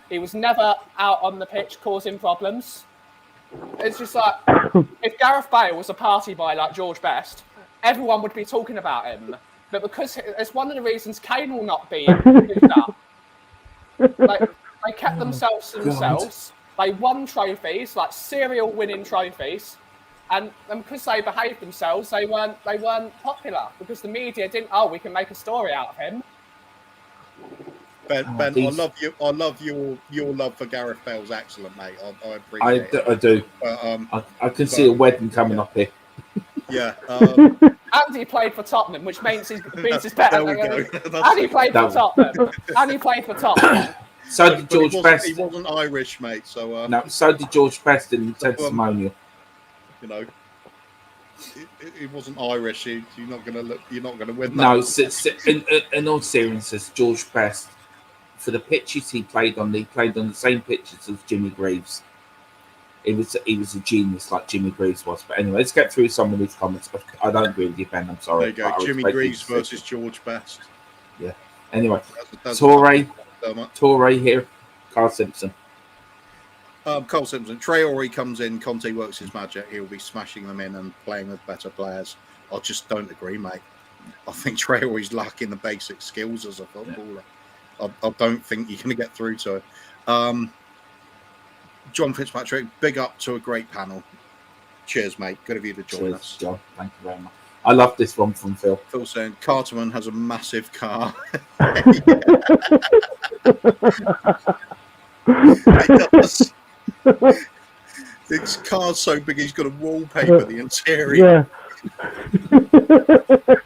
He was never out on the pitch causing problems. It's just like, if Gareth Bale was a party boy like George Best, everyone would be talking about him. But because it's one of the reasons Kane will not be picked up. They kept themselves to themselves. They won trophies, like serial winning trophies. And because they behaved themselves, they weren't popular because the media didn't. Oh, we can make a story out of him. Ben, I love your love for Gareth Bale's excellent, mate. I appreciate it. I do. I can see a wedding coming up here. Yeah. Andy played for Tottenham, which means he's better. There we go. And he played for Tottenham. So did George Best. He wasn't Irish, mate. So no. So did George Best in testimonial. You know, he wasn't Irish. You're not gonna win. No, that. in all seriousness, George Best, for the pitches he played on the same pitches as Jimmy Greaves. He was a genius like Jimmy Greaves was. But anyway, let's get through some of these comments. I don't agree with you, Ben. I'm sorry. There you go. Jimmy Greaves versus George Best. Yeah. Anyway, Torre here. Carl Simpson. Cole Simpson. Traore comes in. Conte works his magic. He'll be smashing them in and playing with better players. I just don't agree, mate. I think Traore's lacking the basic skills as a footballer. Yeah. I don't think you're going to get through to it. John Fitzpatrick, big up to a great panel. Cheers, mate. Good of you to join us. John. Thank you very much. I love this one from Phil. Phil saying Carterman has a massive car. He does. His car's so big he's got to wallpaper the interior. Yeah.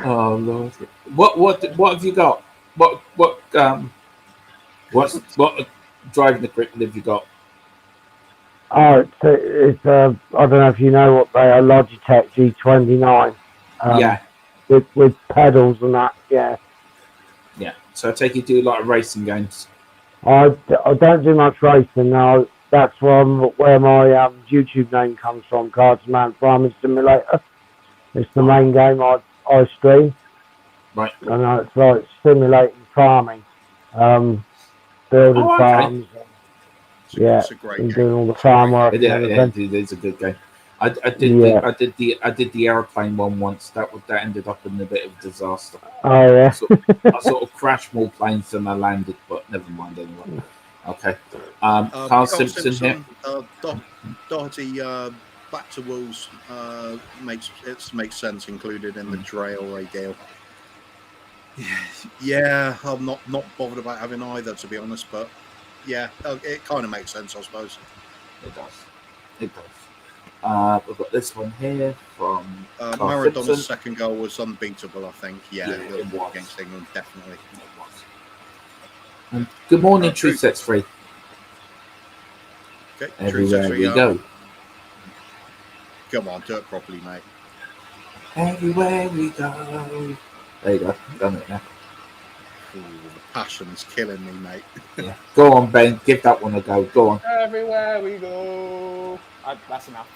Oh Lord! What have you got? What driving equipment have you got? Oh, it's I don't know if you know what they are, Logitech G29. Yeah. With pedals and that, yeah. Yeah. So I take you do a lot of racing games. I don't do much racing now. That's where my YouTube name comes from, Cardsman Farming Simulator. It's the main game I stream. Right. And it's like simulating farming, building farms. Yeah, it's a great game. Doing all the farm work. It is a good game. I did the airplane one once. That ended up in a bit of a disaster. Oh yeah. I sort of crashed more planes than I landed, but never mind anyway. Okay. Carl Simpson here. Doherty back to Wolves makes sense included in the Traore deal. Yeah, I'm not bothered about having either, to be honest, but yeah, it kind of makes sense, I suppose. It does. It does. We've got this one here from Carl Maradona's Simpson. second goal was unbeatable, I think. Yeah, it was. Against England, definitely. It was. And good morning, True True. Sets Free. Okay, Everywhere we go. Come on, do it properly, mate. Everywhere we go. There you go. Done it now. Ooh, the passion's killing me, mate. Yeah. Go on, Ben. Give that one a go. Go on. Everywhere we go. That's enough.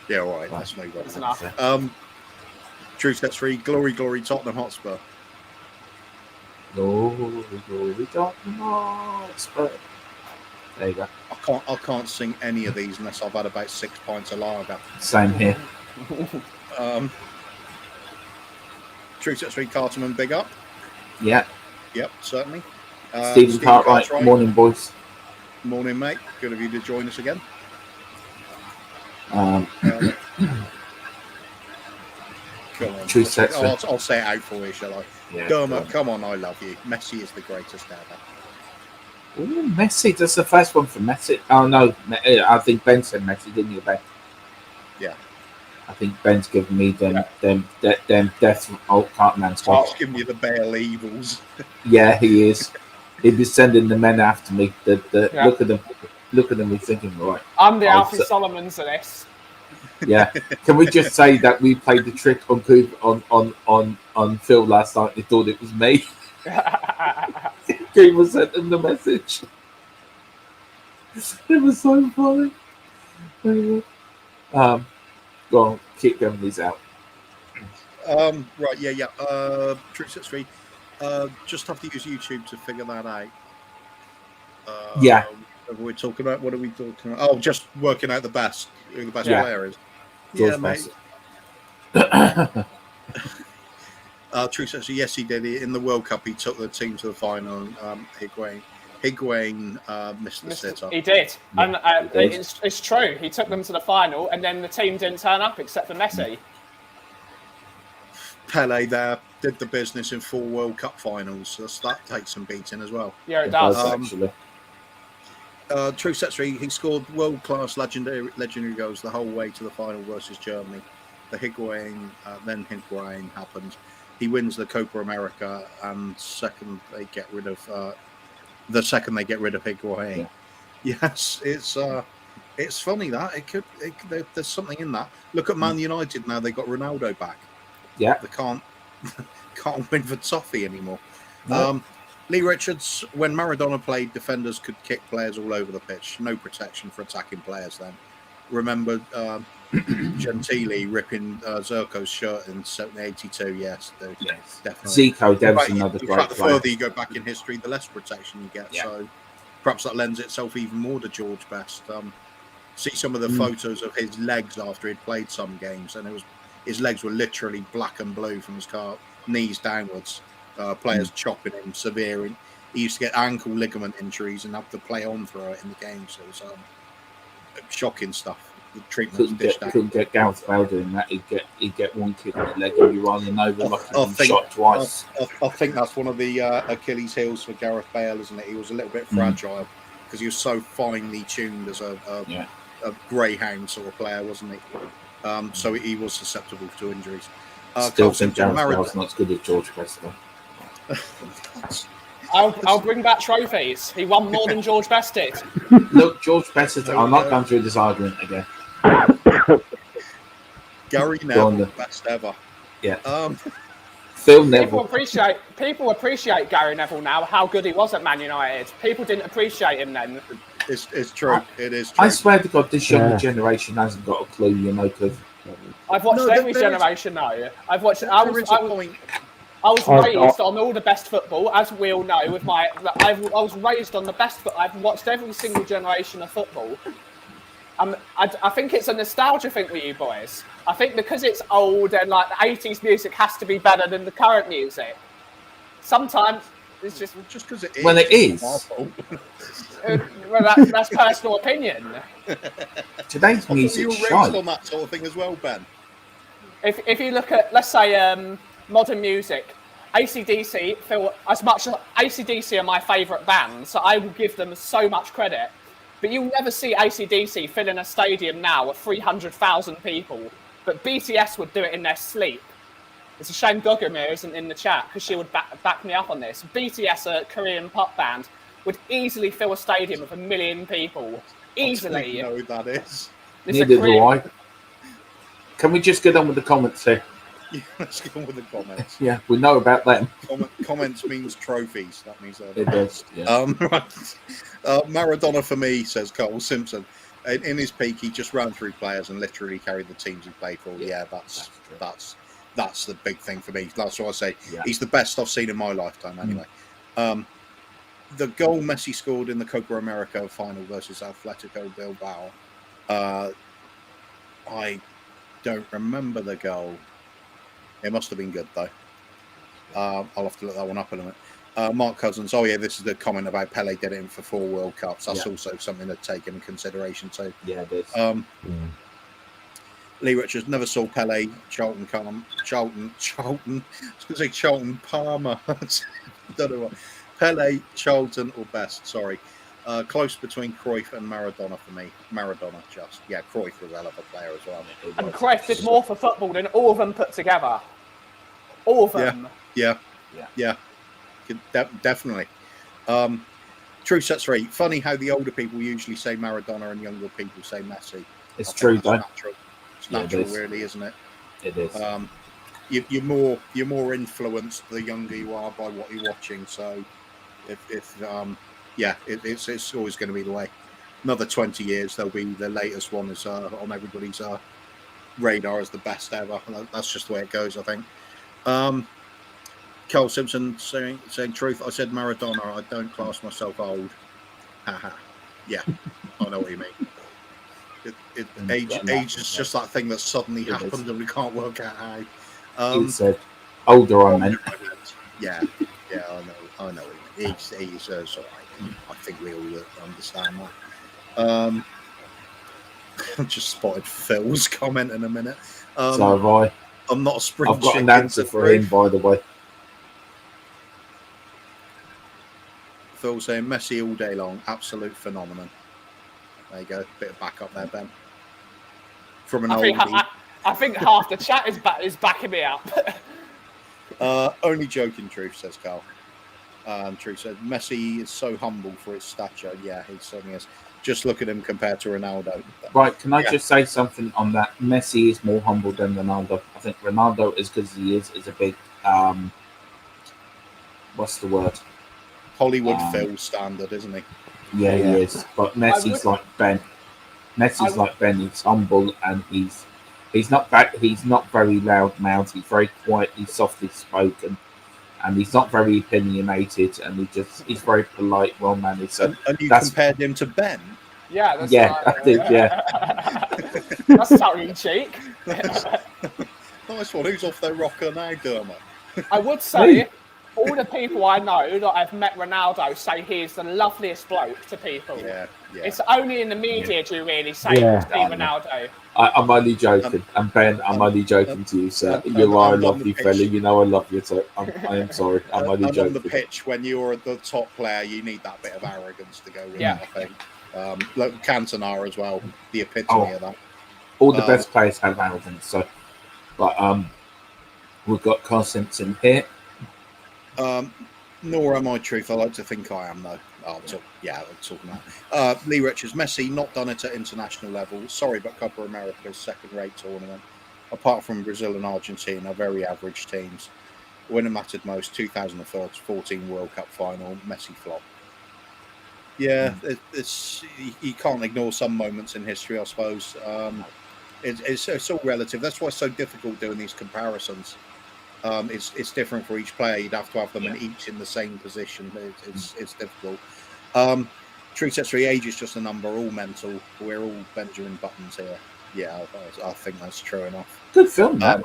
Yeah, all right. That's no That's problem. enough. True Sets Free. Glory, glory, Tottenham Hotspur. Glory, glory, Tottenham Hotspur. There you go. I can't sing any of these unless I've had about 6 pints of lager. Same here. True Sets Free. Carterman, big up. Yeah. Yep, certainly. Stephen Cartwright. Morning, boys. Morning, mate. Good of you to join us again. Um, Come on. True Sets Free. I'll say it out for you, shall I? Yeah, Dermot, come on, I love you. Messi is the greatest ever. Ooh, Messi. That's the first one for Messi. Oh no, I think Ben said Messi, didn't you, Ben? Yeah. I think Ben's giving me them death old Cartman squad. He's giving you the Bale Evils. Yeah, he is. He'd be sending the men after me. Look at them. Look at them. We're thinking, right. I'm the Alfie Solomons of this. Yeah. Can we just say that we played the trick on Phil last night? They thought it was me. Cooper sent them the message. It was so funny. Go on, keep going these out. Right, yeah. True Sets Free. Just have to use YouTube to figure that out. Yeah. What are we talking about? Oh, just working out who the best player is. George mate. True Sets Free. Yes, he did. In the World Cup, he took the team to the final. Higuain missed the sitter. He did. Yeah, And it's true. He took them to the final, and then the team didn't turn up except for Messi. Pele there did the business in 4 World Cup finals. So that takes some beating as well. Yeah, it does. Actually. True Sets Free. He scored world-class legendary goals the whole way to the final versus Germany. The Higuain happened. He wins the Copa America, and second they get rid of Higuain. Yeah. Yes, it's funny that there's something in that. Look at Man United now; they got Ronaldo back. Yeah, they can't win for toffee anymore. No. Lee Richards, when Maradona played, defenders could kick players all over the pitch. No protection for attacking players then. Remember Gentili ripping Zirko's shirt in 1982? Yes, definitely. Zico, that was another great player. The further you go back in history, the less protection you get. Yeah. So perhaps that lends itself even more to George Best. See some of the photos of his legs after he'd played some games, and his legs were literally black and blue from his knees downwards. Players chopping him severe. And he used to get ankle ligament injuries and have to play on for it in the game. So it was shocking stuff. The treatment couldn't get Gareth Bale doing that. He'd get one kick in the leg and be running over like he'd been shot twice. I think that's one of the Achilles heels for Gareth Bale, isn't it? He was a little bit fragile because he was so finely tuned as a greyhound sort of player, wasn't he? So he was susceptible to injuries. Still think Gareth Bale's not as good as George Best, though. I'll bring back trophies. He won more than George Best did. Look, George Best is... I'm not going through this argument again. Gary Neville, best ever. Yeah. Phil Neville. People appreciate Gary Neville now, how good he was at Man United. People didn't appreciate him then. It's true. It is true. I swear to God, this younger generation hasn't got a clue, because... I've watched every generation now. I was raised on all the best football, as we all know. I was raised on the best football. I've watched every single generation of football. I think it's a nostalgia thing with you boys. I think because it's old and like the 80s music has to be better than the current music. Sometimes it's just because it is. Well, it is. Well, that's personal opinion. I Today's thought music you were raised on that sort of thing as well, Ben. If you look at, let's say, modern music, AC/DC feel as much as AC/DC are my favourite band, so I will give them so much credit. But you'll never see AC/DC fill in a stadium now of 300,000 people. But BTS would do it in their sleep. It's a shame Gogomir isn't in the chat because she would back me up on this. BTS, a Korean pop band, would easily fill a stadium of 1 million people. Easily. I don't even know who that is. Neither do I. Can we just get on with the comments here? Yeah, let's get on with the comments. Yeah, we know about them. Comments means trophies. That means it does. Yeah. Maradona for me, says Cole Simpson. In his peak, he just ran through players and literally carried the teams he played for. Yeah, that's the big thing for me. That's what I say. Yeah. He's the best I've seen in my lifetime. Anyway, the goal Messi scored in the Copa America final versus Atletico Bilbao. I don't remember the goal. It must have been good, though. I'll have to look that one up in a minute. Mark Cousins. Oh, yeah, this is the comment about Pele did it for 4 World Cups. That's also something to take into consideration, too. Yeah, it is. Lee Richards never saw Pele, Charlton. I was going to say Charlton Palmer. Don't know what. Pele, Charlton, or best. Sorry. Close between Cruyff and Maradona for me. Maradona, just. Yeah, Cruyff was a hell of a player as well. And Cruyff did more for football than all of them put together. All of them. Yeah. Definitely. True set 3. Funny how the older people usually say Maradona and younger people say Messi. It's true, though. It's natural, really, isn't it? It is. You're more influenced the younger you are by what you're watching. So, it's always going to be the way. Another 20 years, there'll be the latest one is on everybody's radar as the best ever. That's just the way it goes, I think. Carl Simpson saying truth. I said Maradona. I don't class myself old. Haha. Yeah, I know what you mean. Age is just that thing that suddenly happened and we can't work out how. He said older, I meant. Yeah, I know what you mean. Age is all right. I think we all understand that. I just spotted Phil's comment in a minute. So have I. I'm not a spring I've got an answer for him, by the way. Phil saying Messi all day long, absolute phenomenon. There you go, bit of backup there, Ben. From an oldie. I think half the chat is backing me up. Only joking, Truth, says Carl. Truth said Messi is so humble for his stature. Yeah, he certainly is. Just look at him compared to Ronaldo. Right, can I just say something on that? Messi is more humble than Ronaldo. I think Ronaldo, as good as he is a big, what's the word? Hollywood Phil standard, isn't he? Yeah, he is. But Messi's like Ben. Messi's like Ben. He's humble and he's not very loud mouthed. He's very quiet. He's softly spoken, and he's not very opinionated. And he's very polite, well mannered. So and you compared him to Ben. Yeah, that's I did. Yeah, that's tongue in cheek. Nice one. Who's off their rocker now, Dermot? I would say. All the people I know that I've met Ronaldo say he's the loveliest bloke to people. Yeah. It's only in the media do you really say Ronaldo. I'm only joking. And Ben, I'm only joking to you, sir. You are a lovely fella. You know I love you, so I am sorry. I'm only joking. On the pitch, when you're the top player, you need that bit of arrogance to go with it, I think. Like Cantona as well, the epitome of that. All the best players have arrogance, so. But we've got Carl Simpson here. Nor am I, Truth. I like to think I am, though. I'll talk about Lee Richards. Messi not done it at international level. Sorry, but Copa America's second-rate tournament. Apart from Brazil and Argentina, very average teams. When it mattered most, 2014 World Cup final, Messi flop. Yeah, you can't ignore some moments in history, I suppose. It's all relative. That's why it's so difficult doing these comparisons. It's different for each player. You'd have to have them each in the same position. It's difficult. True set 3, age is just a number, all mental. We're all Benjamin Buttons here. Yeah, I think that's true enough. Good film, man.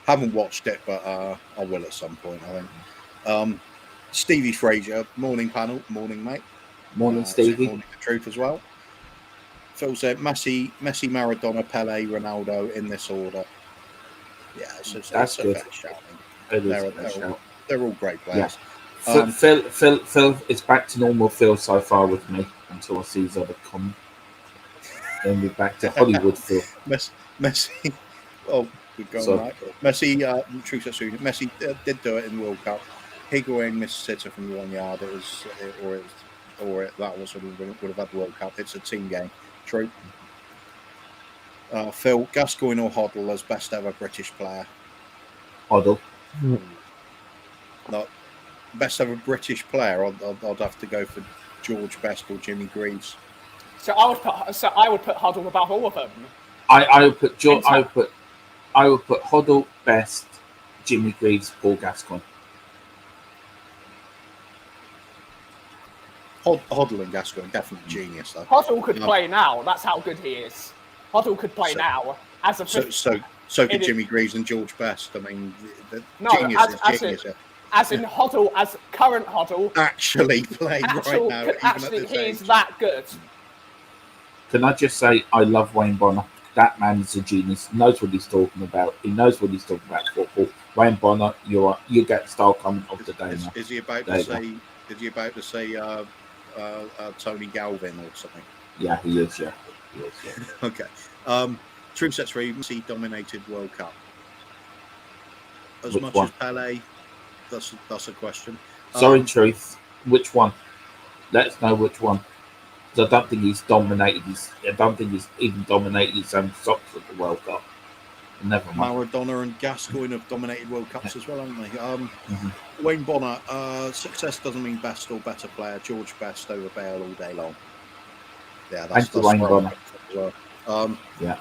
Haven't watched it, but I will at some point, I think. Stevie Fraser, morning panel. Morning, mate. Morning, Stevie. Morning, the Truth as well. Phil said Messi, Maradona, Pele, Ronaldo in this order. Yeah, it's a fair shout. They're all great players. Yeah. Phil is back to normal Phil so far with me until I see his other comment. Then we're back to Hollywood Phil. Messi. Oh, we've gone right. Messi, Messi did do it in the World Cup. Higuain missed sitter from the 1 yard. That would have had the World Cup. It's a team game. True. Phil, Gascoigne or Hoddle as best ever British player? Hoddle. Not best ever British player. I'd have to go for George Best or Jimmy Greaves. So I would put Hoddle above all of them. I would put Hoddle, Best, Jimmy Greaves, Paul Gascoigne. Hoddle and Gascoigne, definitely genius though. Hoddle could play now. That's how good he is. Hoddle could play now as a. So could Jimmy Greaves and George Best. I mean, genius. As in Hoddle, as current Hoddle, actually playing right now. He's that good. Can I just say, I love Wayne Bonner. That man is a genius. He knows what he's talking about. He knows what he's talking about football. Wayne Bonner, you get style comment of the day now. Is he about to say? Is he about to say Tony Galvin or something? Yeah, he is. Yeah. Okay. True sets for Messi dominated World Cup as much as Pele. That's a question. Sorry, Truth. Which one? Let us know which one. Because I don't think he's dominated. I don't think he's even dominated his own socks at the World Cup. Never mind. Maradona and Gascoigne have dominated World Cups as well, haven't they? Wayne Bonner. Success doesn't mean best or better player. George Best over Bale all day long. Yeah, that's Wayne Bonner. As well. Yeah.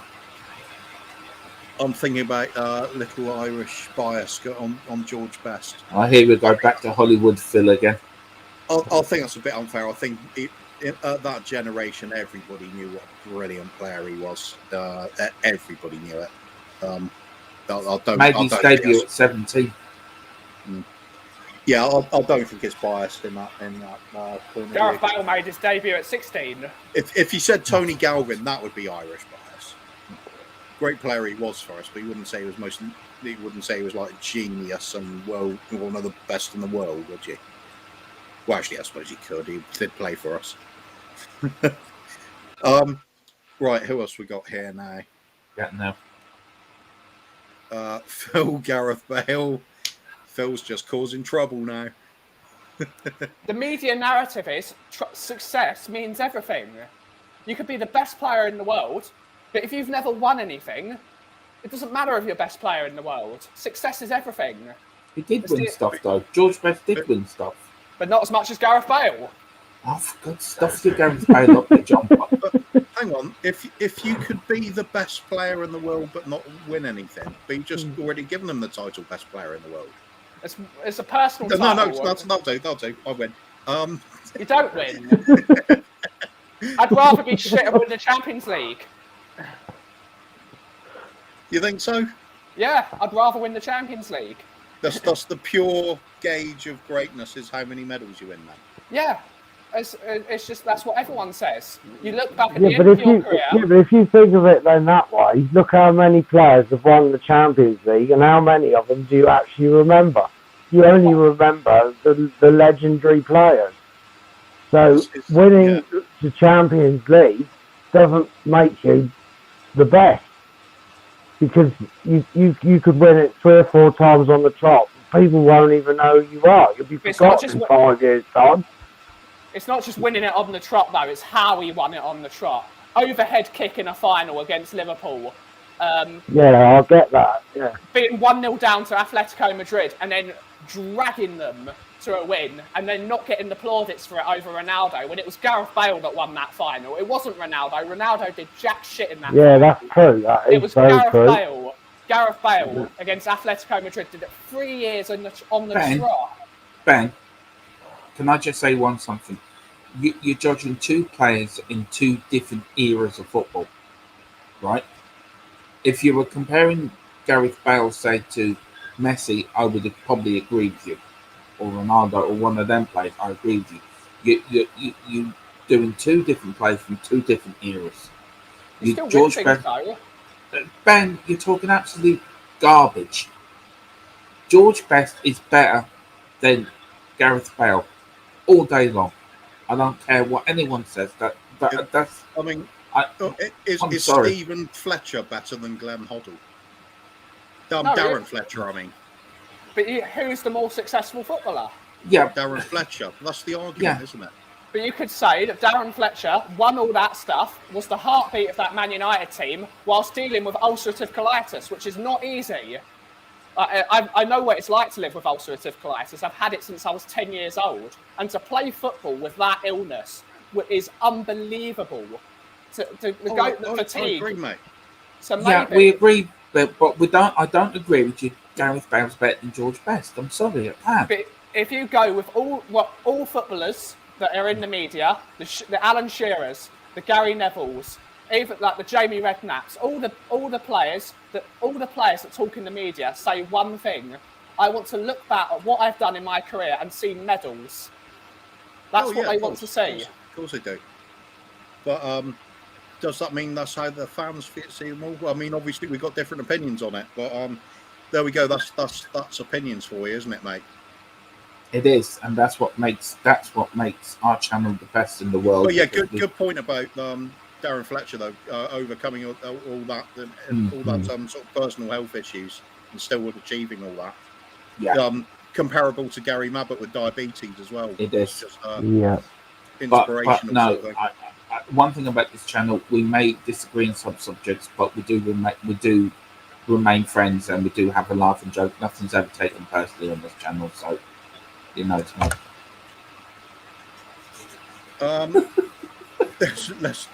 I'm thinking about little Irish bias on George Best. Here we go back to Hollywood Phil again. I think that's a bit unfair. I think at that generation, everybody knew what a brilliant player he was. Everybody knew it. Made his debut at 17. Yeah, I don't think it's biased in that point. Gareth Bale made his debut at 16. If you said Tony Galvin, that would be Irish bias. Great player he was for us, but he wouldn't say he was like a genius and one of the best in the world, would you? Well, actually, I suppose he could. He did play for us. Right, who else we got here now? Yeah, no. Phil, Gareth Bale. Phil's just causing trouble now. The media narrative is success means everything. You could be the best player in the world, but if you've never won anything, it doesn't matter if you're the best player in the world. Success is everything. He did win stuff, though. George Best did win stuff. But not as much as Gareth Bale. Oh, for good stuff to Gareth Bale up there, John. Hang on, if you could be the best player in the world but not win anything, but you just already given them the title best player in the world. It's a personal title. No, that'll do. I win. You don't win. I'd rather be shit and win the Champions League. You think so? Yeah, I'd rather win the Champions League. That's the pure gauge of greatness is how many medals you win then. Yeah. It's just that's what everyone says. You look back at the end of your career. Yeah, but if you think of it then that way, look how many players have won the Champions League and how many of them do you actually remember? You only remember the legendary players. So winning the Champions League doesn't make you the best. Because you could win it 3 or 4 times on the trot. People won't even know who you are. You'll be forgotten in 5 years' time. It's not just winning it on the trot, though. It's how he won it on the trot. Overhead kick in a final against Liverpool. Yeah, I get that. Yeah. Being 1-0 down to Atletico Madrid and then dragging them to a win and then not getting the plaudits for it over Ronaldo when it was Gareth Bale that won that final. It wasn't Ronaldo. Ronaldo did jack shit in that final. That's true. It was Gareth true. Bale. Gareth Bale against Atletico Madrid did it 3 years on the trot. Ben, can I just say something? You're judging 2 players in 2 different eras of football, right? If you were comparing Gareth Bale, say, to Messi, I would have probably agreed with you. Or Ronaldo, or one of them players, I agree with you. You're doing 2 different players from 2 different eras. George Best, Ben, you're talking absolute garbage. George Best is better than Gareth Bale all day long. I don't care what anyone says. That's. I mean, I, I'm is sorry. Stephen Fletcher better than Glenn Hoddle? No, Darren Fletcher, I mean. But who's the more successful footballer? Yeah, Darren Fletcher. That's the argument, Yeah. isn't it? But you could say that Darren Fletcher won all that stuff, was the heartbeat of that Man United team, whilst dealing with ulcerative colitis, which is not easy. I know what it's like to live with ulcerative colitis. I've had it since I was 10 years old. And to play football with that illness is unbelievable. The fatigue. I agree, mate. So maybe, yeah, we agree, but we don't. I don't agree with you. Gareth Bale's better than George Best. I'm sorry, I can't. But if you go with all footballers that are in the media, the Alan Shearers, the Gary Nevilles, even like the Jamie Redknapps, all the players that talk in the media say one thing: I want to look back at what I've done in my career and see medals. That's what they want to see. Of course they do. But does that mean that's how the fans see them all? Well, I mean, obviously we've got different opinions on it, but there we go. That's opinions for you, isn't it, mate? It is, and that's what makes our channel the best in the world. But yeah, good point about Darren Fletcher though, overcoming all that sort of personal health issues and still achieving all that. Yeah, comparable to Gary Mabbott with diabetes as well. it is. Just, But no, sort of one thing about this channel, we may disagree in some subjects, but we do remain friends, and we do have a laugh and joke. Nothing's ever taken personally on this channel, so you know it's not.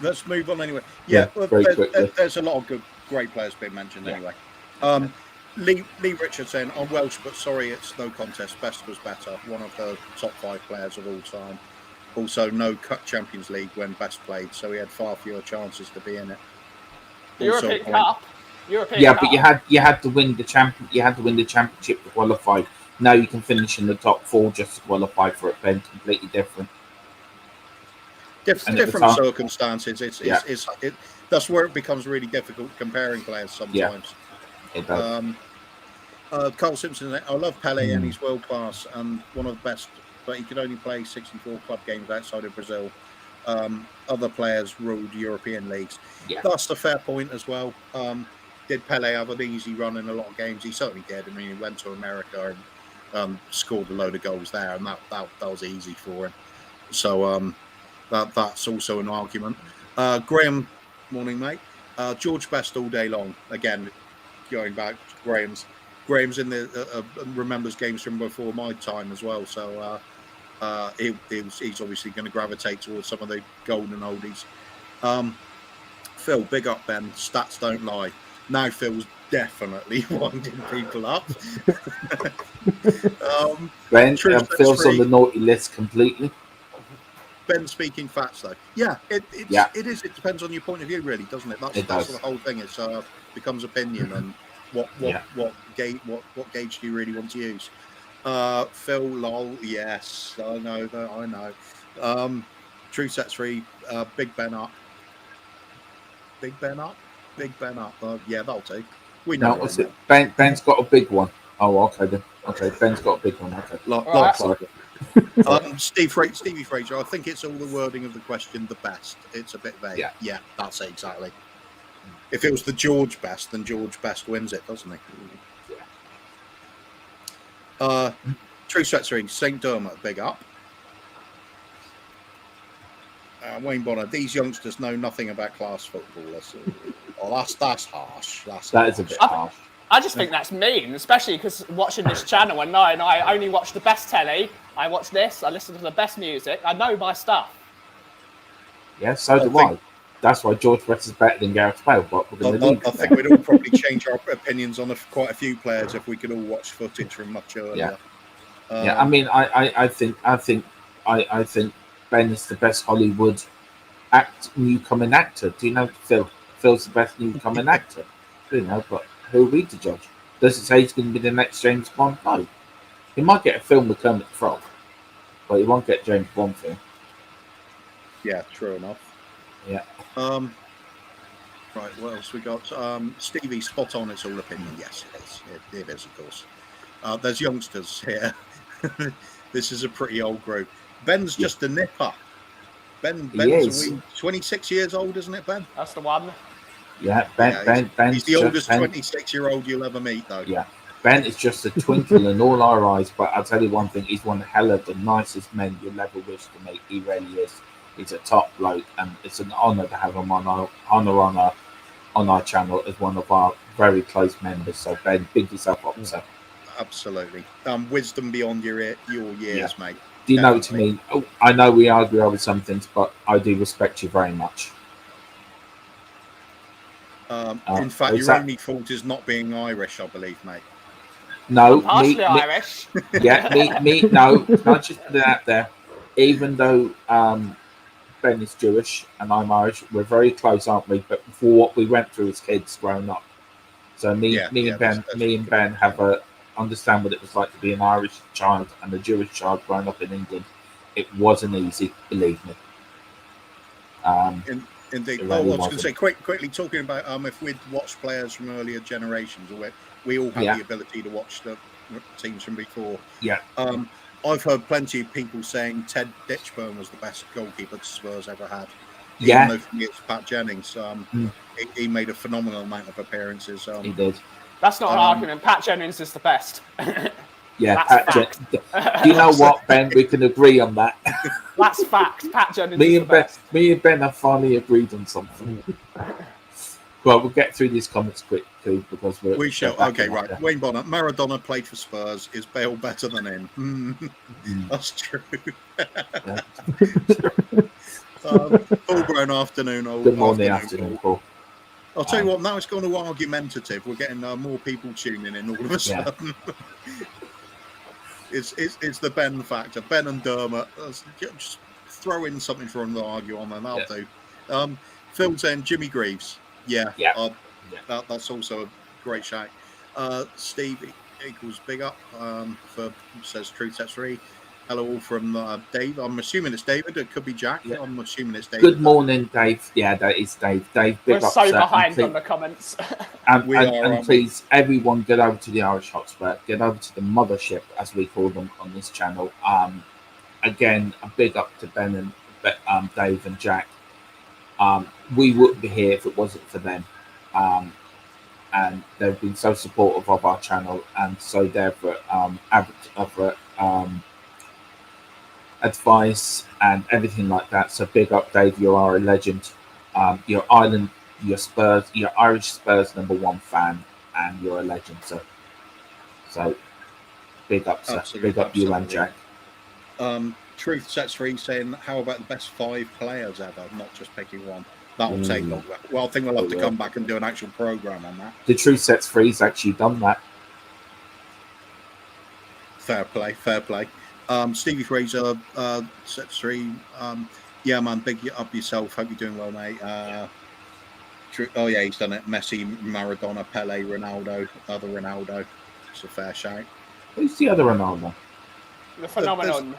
Let's move on anyway. Yeah, there's a lot of great players being mentioned anyway. Lee Richards saying, I'm Welsh, but sorry, it's no contest. Best was better. One of the top 5 players of all time. Also, no Champions League when Best played, so he had far fewer chances to be in it. European Cup. But you had to win the championship to qualify. Now you can finish in the top 4 just to qualify for it. Then completely different. Different circumstances. That's where it becomes really difficult comparing players sometimes. Yeah, it does. Carl Simpson, I love Pele and he's world class and one of the best, but he could only play 64 club games outside of Brazil. Other players ruled European leagues. Yeah. That's the fair point as well. Did Pele have an easy run in a lot of games? He certainly did. I mean, he went to America and scored a load of goals there, and that was easy for him. So that's also an argument. Graham, morning, mate. George Best all day long. Again, going back, Graham's in the remembers games from before my time as well. So he's obviously going to gravitate towards some of the golden oldies. Phil, big up, Ben. Stats don't lie. Now Phil's definitely winding people up. Ben, Phil's on the naughty list completely. Ben speaking facts though. Yeah, it is. It depends on your point of view, really, doesn't it? That's the whole thing. It becomes opinion and what gauge do you really want to use? Phil, lol, yes, I know. True set 3, Big Ben up. Yeah, that'll do. We know. What's it? Ben's got a big one. Oh, okay then. Okay, Ben's got a big one. Okay. Stevie Fraser, I think it's all the wording of the question, the best. It's a bit vague. Yeah, that's it, exactly. If it was the George Best, then George Best wins it, doesn't he? Yeah. True set 3, St. Dermot, big up. Wayne Bonner, these youngsters know nothing about class football. That's harsh. That is a bit harsh. I just think that's mean, especially because watching this channel and knowing I only watch the best telly, I watch this, I listen to the best music, I know my stuff. Yeah, so do I. That's why George Best is better than Gareth Bale. But I think we'd all probably change our opinions on quite a few players if we could all watch footage from much earlier. Yeah, I mean, I think Ben is the best Hollywood newcomer actor. Do you know Phil? Phil's the best newcomer actor. Do you know? But who are we to judge? Does it say he's going to be the next James Bond? No. He might get a film with Kermit the Frog, but he won't get James Bond film. Yeah, true enough. Yeah. Right, what else we got? Stevie, spot on, it's all opinion. Yes, it is, of course. There's youngsters here. This is a pretty old group. Ben's just a nipper. Ben's 26 years old, isn't it, Ben? That's the one. Yeah, Ben's he's the oldest 26-year-old you'll ever meet, though. Yeah, Ben is just a twinkle in all our eyes. But I'll tell you one thing: he's one hell of the nicest men you'll ever wish to meet. He really is. He's a top bloke, and it's an honour to have him on our channel as one of our very close members. So Ben, big yourself up, sir. Absolutely. Wisdom beyond your years, mate. Do you know what I mean? Oh, I know we argue over some things, but I do respect you very much. In fact, your only fault is not being Irish, I believe, mate. No, partially Irish. Yeah, me. No, can I just put it out there? Even though Ben is Jewish and I'm Irish, we're very close, aren't we? But for what we went through as kids growing up, so me and Ben have understand what it was like to be an Irish child and a Jewish child growing up in England. It wasn't easy, believe me. Indeed. Really I was going to say quickly talking about if we'd watched players from earlier generations, or we all have the ability to watch the teams from before. Yeah. I've heard plenty of people saying Ted Ditchburn was the best goalkeeper Spurs ever had. Yeah. Even though for me it's Pat Jennings. He made a phenomenal amount of appearances. He did. That's not an argument. Pat Jennings is the best. Yeah, Pat do you know what, Ben? We can agree on that. That's fact. Pat Jennings is the best. Me and Ben have finally agreed on something. Well, we'll get through these comments quickly because we shall. Okay, right. There. Wayne Bonner. Maradona played for Spurs. Is Bale better than him? That's true. Full-grown afternoon. Good morning, afternoon, Paul. I'll tell you what. Now it's gone to argumentative. We're getting more people tuning in all of a sudden. It's the Ben factor. Ben and Dermot. Just throw in something for them to argue on, and that'll do. Phil saying Jimmy Greaves. That's also a great shout. Steve equals big up says Truth Sets Free. Hello all from Dave. I'm assuming it's David. It could be Jack. Yeah. I'm assuming it's David. Good morning, Dave. Yeah, that is Dave. Dave, big We're up, so sir. behind on the comments. And please, everyone, get over to the Irish Hotspur. Get over to the mothership, as we call them on this channel. Again, a big up to Ben and Dave and Jack. We wouldn't be here if it wasn't for them. And they've been so supportive of our channel and so there for advice and everything like that. So big up, Dave. You are a legend. You're Irish Spurs #1 fan, and you're a legend. So big up, sir. Big up you and Jack. Truth Sets Free saying, how about the best 5 players ever, not just picking one? That will take longer. Well, I think we'll have to come back and do an actual program on that. The Truth Sets Free's actually done that. Fair play. Stevie Fraser, Sets Free. Yeah, man, big up yourself. Hope you're doing well, mate. Oh, yeah, he's done it. Messi, Maradona, Pele, Ronaldo, other Ronaldo. It's a fair shout. Who's the other Ronaldo? The phenomenon.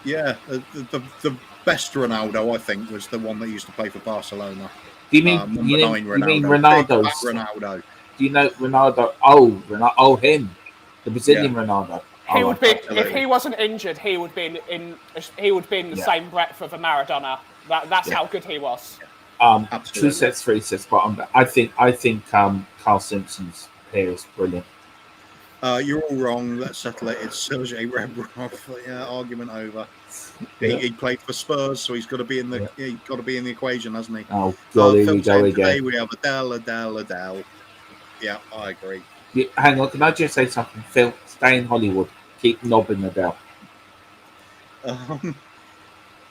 The best Ronaldo, I think, was the one that used to play for Barcelona. Do you mean Ronaldo? Ronaldo. Do you know Ronaldo? Oh, him, the Brazilian Ronaldo. He would be if he wasn't injured. He would be in the same breadth of a Maradona. That's how good he was. True Sets Free says, but I think Carl Simpson's here is brilliant. You're all wrong. Let's settle it. It's Sergei Rebrov. Yeah, argument over. He played for Spurs, so he's got to be in the equation, hasn't he? Oh God, here we go again. Today we have Adele. Yeah, I agree. Hang on, can I just say something, Phil? Stay in Hollywood. Keep knobbing Adele.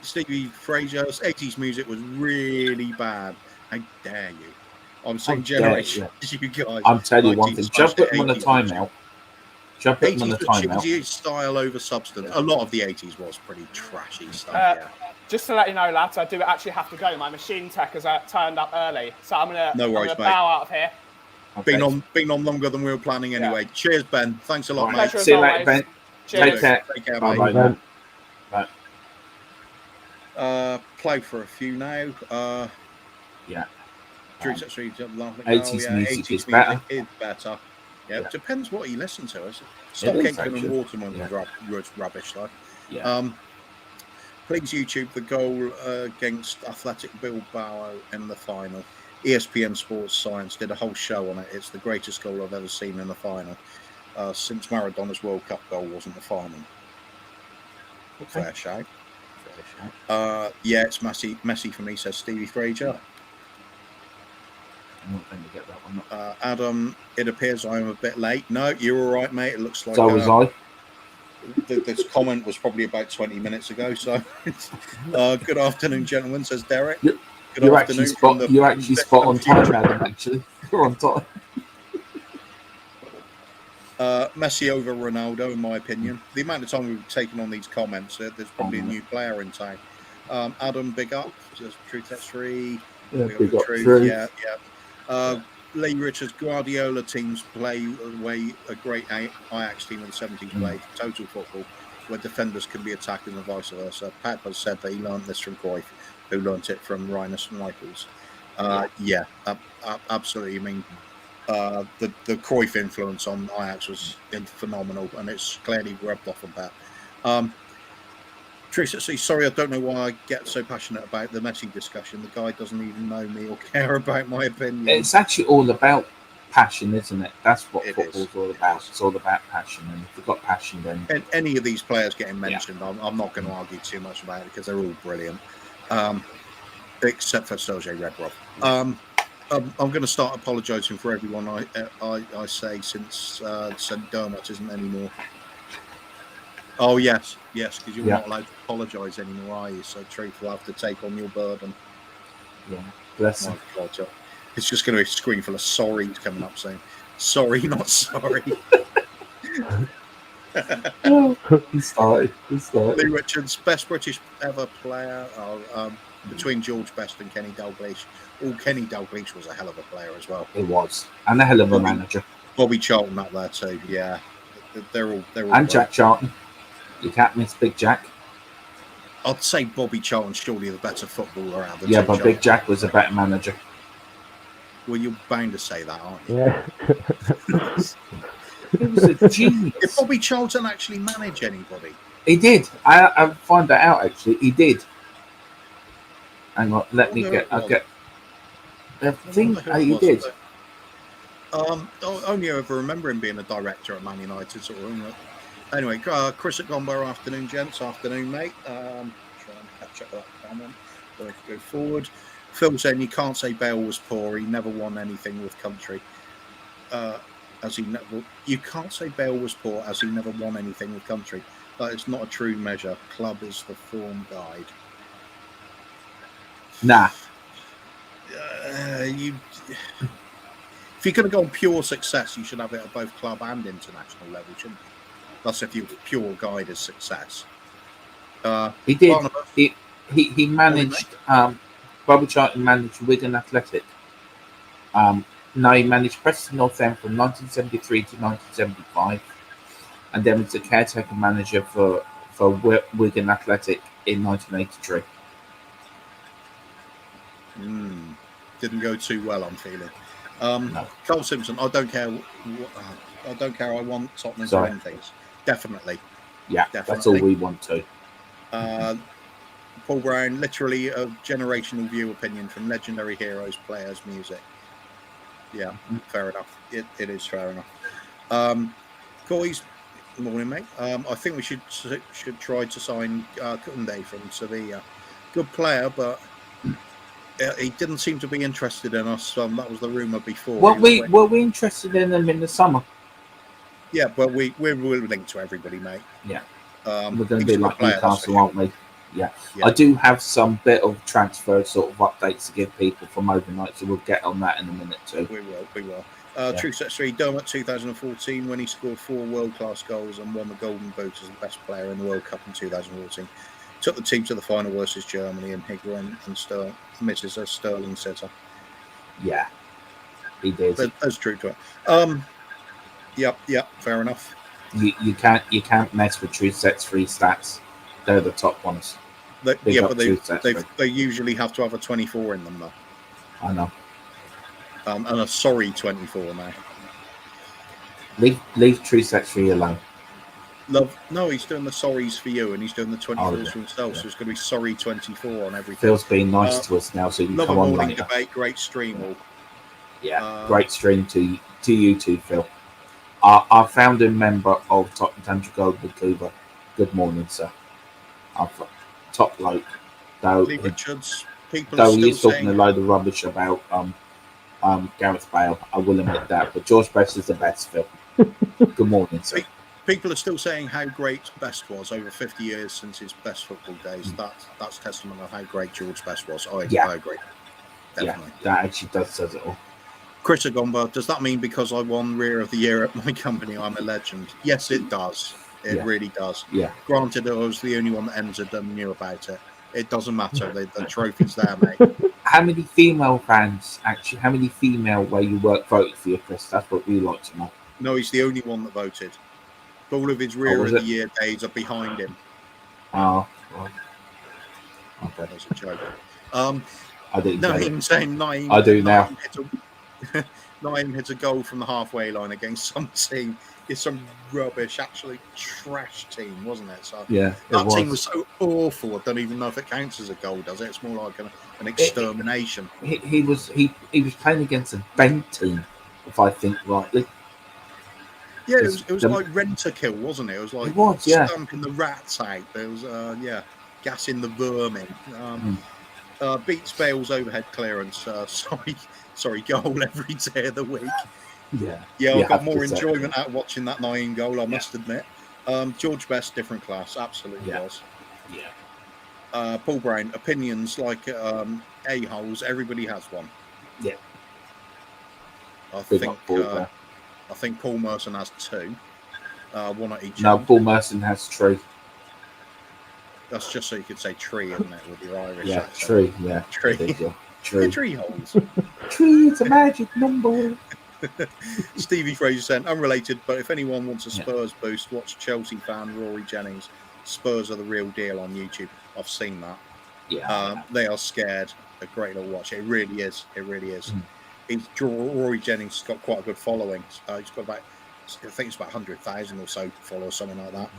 Stevie Fraser's 80s music was really bad. How dare you? I'm saying generations, you guys. I'm telling you one thing. Just put them on a timeout. Just put them on a timeout. Cheesy style over substance. A lot of the 80s was pretty trashy stuff. Just to let you know, lads, I do actually have to go. My machine tech has turned up early, so I'm gonna bow out of here. Okay. Been on longer than we were planning anyway. Yeah. Cheers, Ben. Thanks a lot, mate. See you later, Ben. Cheers. Take care, mate. Bye. Play for a few now. Yeah. 80s music is better. Is better. Yeah, Yeah. it depends what you listen to. It Stock is, Aitken and actually. Waterman Yeah. was rubbish, though. Yeah. Please YouTube the goal against Athletic Bilbao in the final. ESPN Sports Science did a whole show on it. It's the greatest goal I've ever seen in a final. Since Maradona's World Cup goal wasn't the final. Okay. Fair shout. Fair shout. Yeah, it's Messi for me, says Stevie Fraser. I'm not going to get that one up. Adam, it appears I am a bit late. No, you're all right, mate. It looks like So was I. This comment was probably about 20 minutes ago. So, good afternoon, gentlemen, says Derek. Good You're afternoon. actually spot on time, Adam. Actually, you're on time. Messi over Ronaldo, in my opinion. The amount of time we've taken on these comments, there's probably a new player in town. Adam, big up. Just Truth, that's free. Yeah, big up, Truth. Yeah. Lee Richards, Guardiola teams play the way a great Ajax team in the 70s played, total football, where defenders can be attacked and vice versa. Pat has said that he learned this from Cruyff, who learnt it from Rinus Michels. Absolutely. I mean, the Cruyff influence on Ajax was phenomenal, and it's clearly rubbed off on Pep. Teresa, sorry, I don't know why I get so passionate about the Messi discussion. The guy doesn't even know me or care about my opinion. It's actually all about passion, isn't it? That's what football's all about. It's all about passion, and if you've got passion, then... And any of these players getting mentioned, I'm not going to argue too much about it because they're all brilliant, except for Sergei Rebrov. I'm going to start apologising for everyone I say since St. Dermot isn't anymore. Oh, yes, because you're not allowed to apologise anymore, are you? So Truth will have to take on your burden. Yeah, bless him. God, it's just going to be a screen full of sorries coming up saying, sorry, not sorry. He started. Lee Richards, best British ever player, between George Best and Kenny Dalglish. Kenny Dalglish was a hell of a player as well. It was, and a hell of a manager. Bobby Charlton up there too, yeah. They're all and great. Jack Charlton. You can't miss Big Jack. I'd say Bobby Charlton's surely the better footballer out of the two. Yeah, but Big Jack was a better manager. Well, you're bound to say that, aren't you? Yeah. He was a genius. Did Bobby Charlton actually manage anybody? He did. I find that out, actually. He did. Hang on, let me get... I think he did. Only ever remember him being a director at Man United, sort of. Anyway, Chris at Gombo, afternoon, gents. Afternoon, mate. Try and catch up with that comment. Go forward. Phil saying you can't say Bale was poor. He never won anything with country. You can't say Bale was poor as he never won anything with country. That is not a true measure. Club is the form guide. Nah. If you're going to go on pure success, you should have it at both club and international level, shouldn't you? That's if your pure guide is success. He did. He managed. Bobby Charlton managed Wigan Athletic. No, he managed Preston North End from 1973 to 1975, and then was the caretaker manager for Wigan Athletic in 1983. Didn't go too well, I'm feeling. No. Carl Simpson, I don't care. I don't care. I want Tottenham to win things. Definitely. Yeah, definitely. That's all we want to. Paul Brown, literally a generational view opinion from legendary heroes, players, music. Yeah, fair enough. It is fair enough. Boys, morning, mate. I think we should try to sign Koundé from Sevilla. Good player, but he didn't seem to be interested in us. That was the rumour before. Were we interested in them in the summer? Yeah, but we're linked to everybody, mate. Yeah. We're going to be like Newcastle, sure. aren't we? Yeah. I do have some bit of transfer sort of updates to give people from overnight, so we'll get on that in a minute too. We will. True set 3, Dermot 2014, when he scored 4 world-class goals and won the Golden Boot as the best player in the World Cup in 2014. Took the team to the final versus Germany, and Higuain and misses a Sterling sitter. Yeah, he did. That's true to it. Yep, fair enough. You can't mess with True Sets 3 stats. They're the top ones. But they usually have to have a 24 in them, though. I know. And a sorry 24 now. Leave True Sets 3 alone. No, he's doing the sorries for you, and he's doing the 24s yeah. for himself. Yeah. So it's going to be sorry 24 on everything. Phil's being nice to us now, so you can Love a come on morning later. debate, great stream all. Yeah, great stream to you too, Phil. Our founding member of Tottenham Gold Vancouver. Good morning, sir. Our top bloke. Lee Richards, people are Though he still is talking saying a load of rubbish about Gareth Bale, I will admit that. But George Best is the best, Phil. Good morning, sir. People are still saying how great Best was over 50 years since his best football days. That's testament of how great George Best was. I agree. Definitely. Yeah, that actually does says it all. Chris Agomba, does that mean because I won Rear of the Year at my company, I'm a legend? Yes, it does. It really does. Yeah. Granted, I was the only one that entered and knew about it. It doesn't matter. The trophy's there, mate. How many female fans, actually, how many female where you work voted for you, Chris? That's what we like to know. No, he's the only one that voted. All of his Rear of the Year days are behind him. Oh, well. Okay. That's a joke. I didn't Naeem saying Naeem. I do now. Naeem hits a goal from the halfway line against some team. It's some rubbish, actually trash team, wasn't it? So yeah, that team was so awful. I don't even know if it counts as a goal, does it? It's more like an extermination. He was playing against a bent team, if I think rightly. Yeah, it was like Rent-A-Kill, wasn't it? It was like stamping the rats out. There was gassing the vermin. Beats Bale's overhead clearance. Sorry, goal every day of the week. Yeah, I got more enjoyment out of watching that Naeem goal, I must admit. George Best, different class, absolutely was. Yeah. Paul Brown, opinions like a-holes, everybody has one. Yeah. I think Paul Merson has two. One at each. No, Paul Merson has three. That's just so you could say tree, isn't it, with your Irish accent? Tree, yeah. Tree. Tree. Tree holes. Tree, it's a magic number. Stevie Fraser said, unrelated, but if anyone wants a Spurs boost, watch Chelsea fan Rory Jennings. Spurs are the real deal on YouTube. I've seen that. Yeah. They are scared. A great little watch. It really is. Rory Jennings has got quite a good following. He's got about, I think it's about 100,000 or so followers, something like that.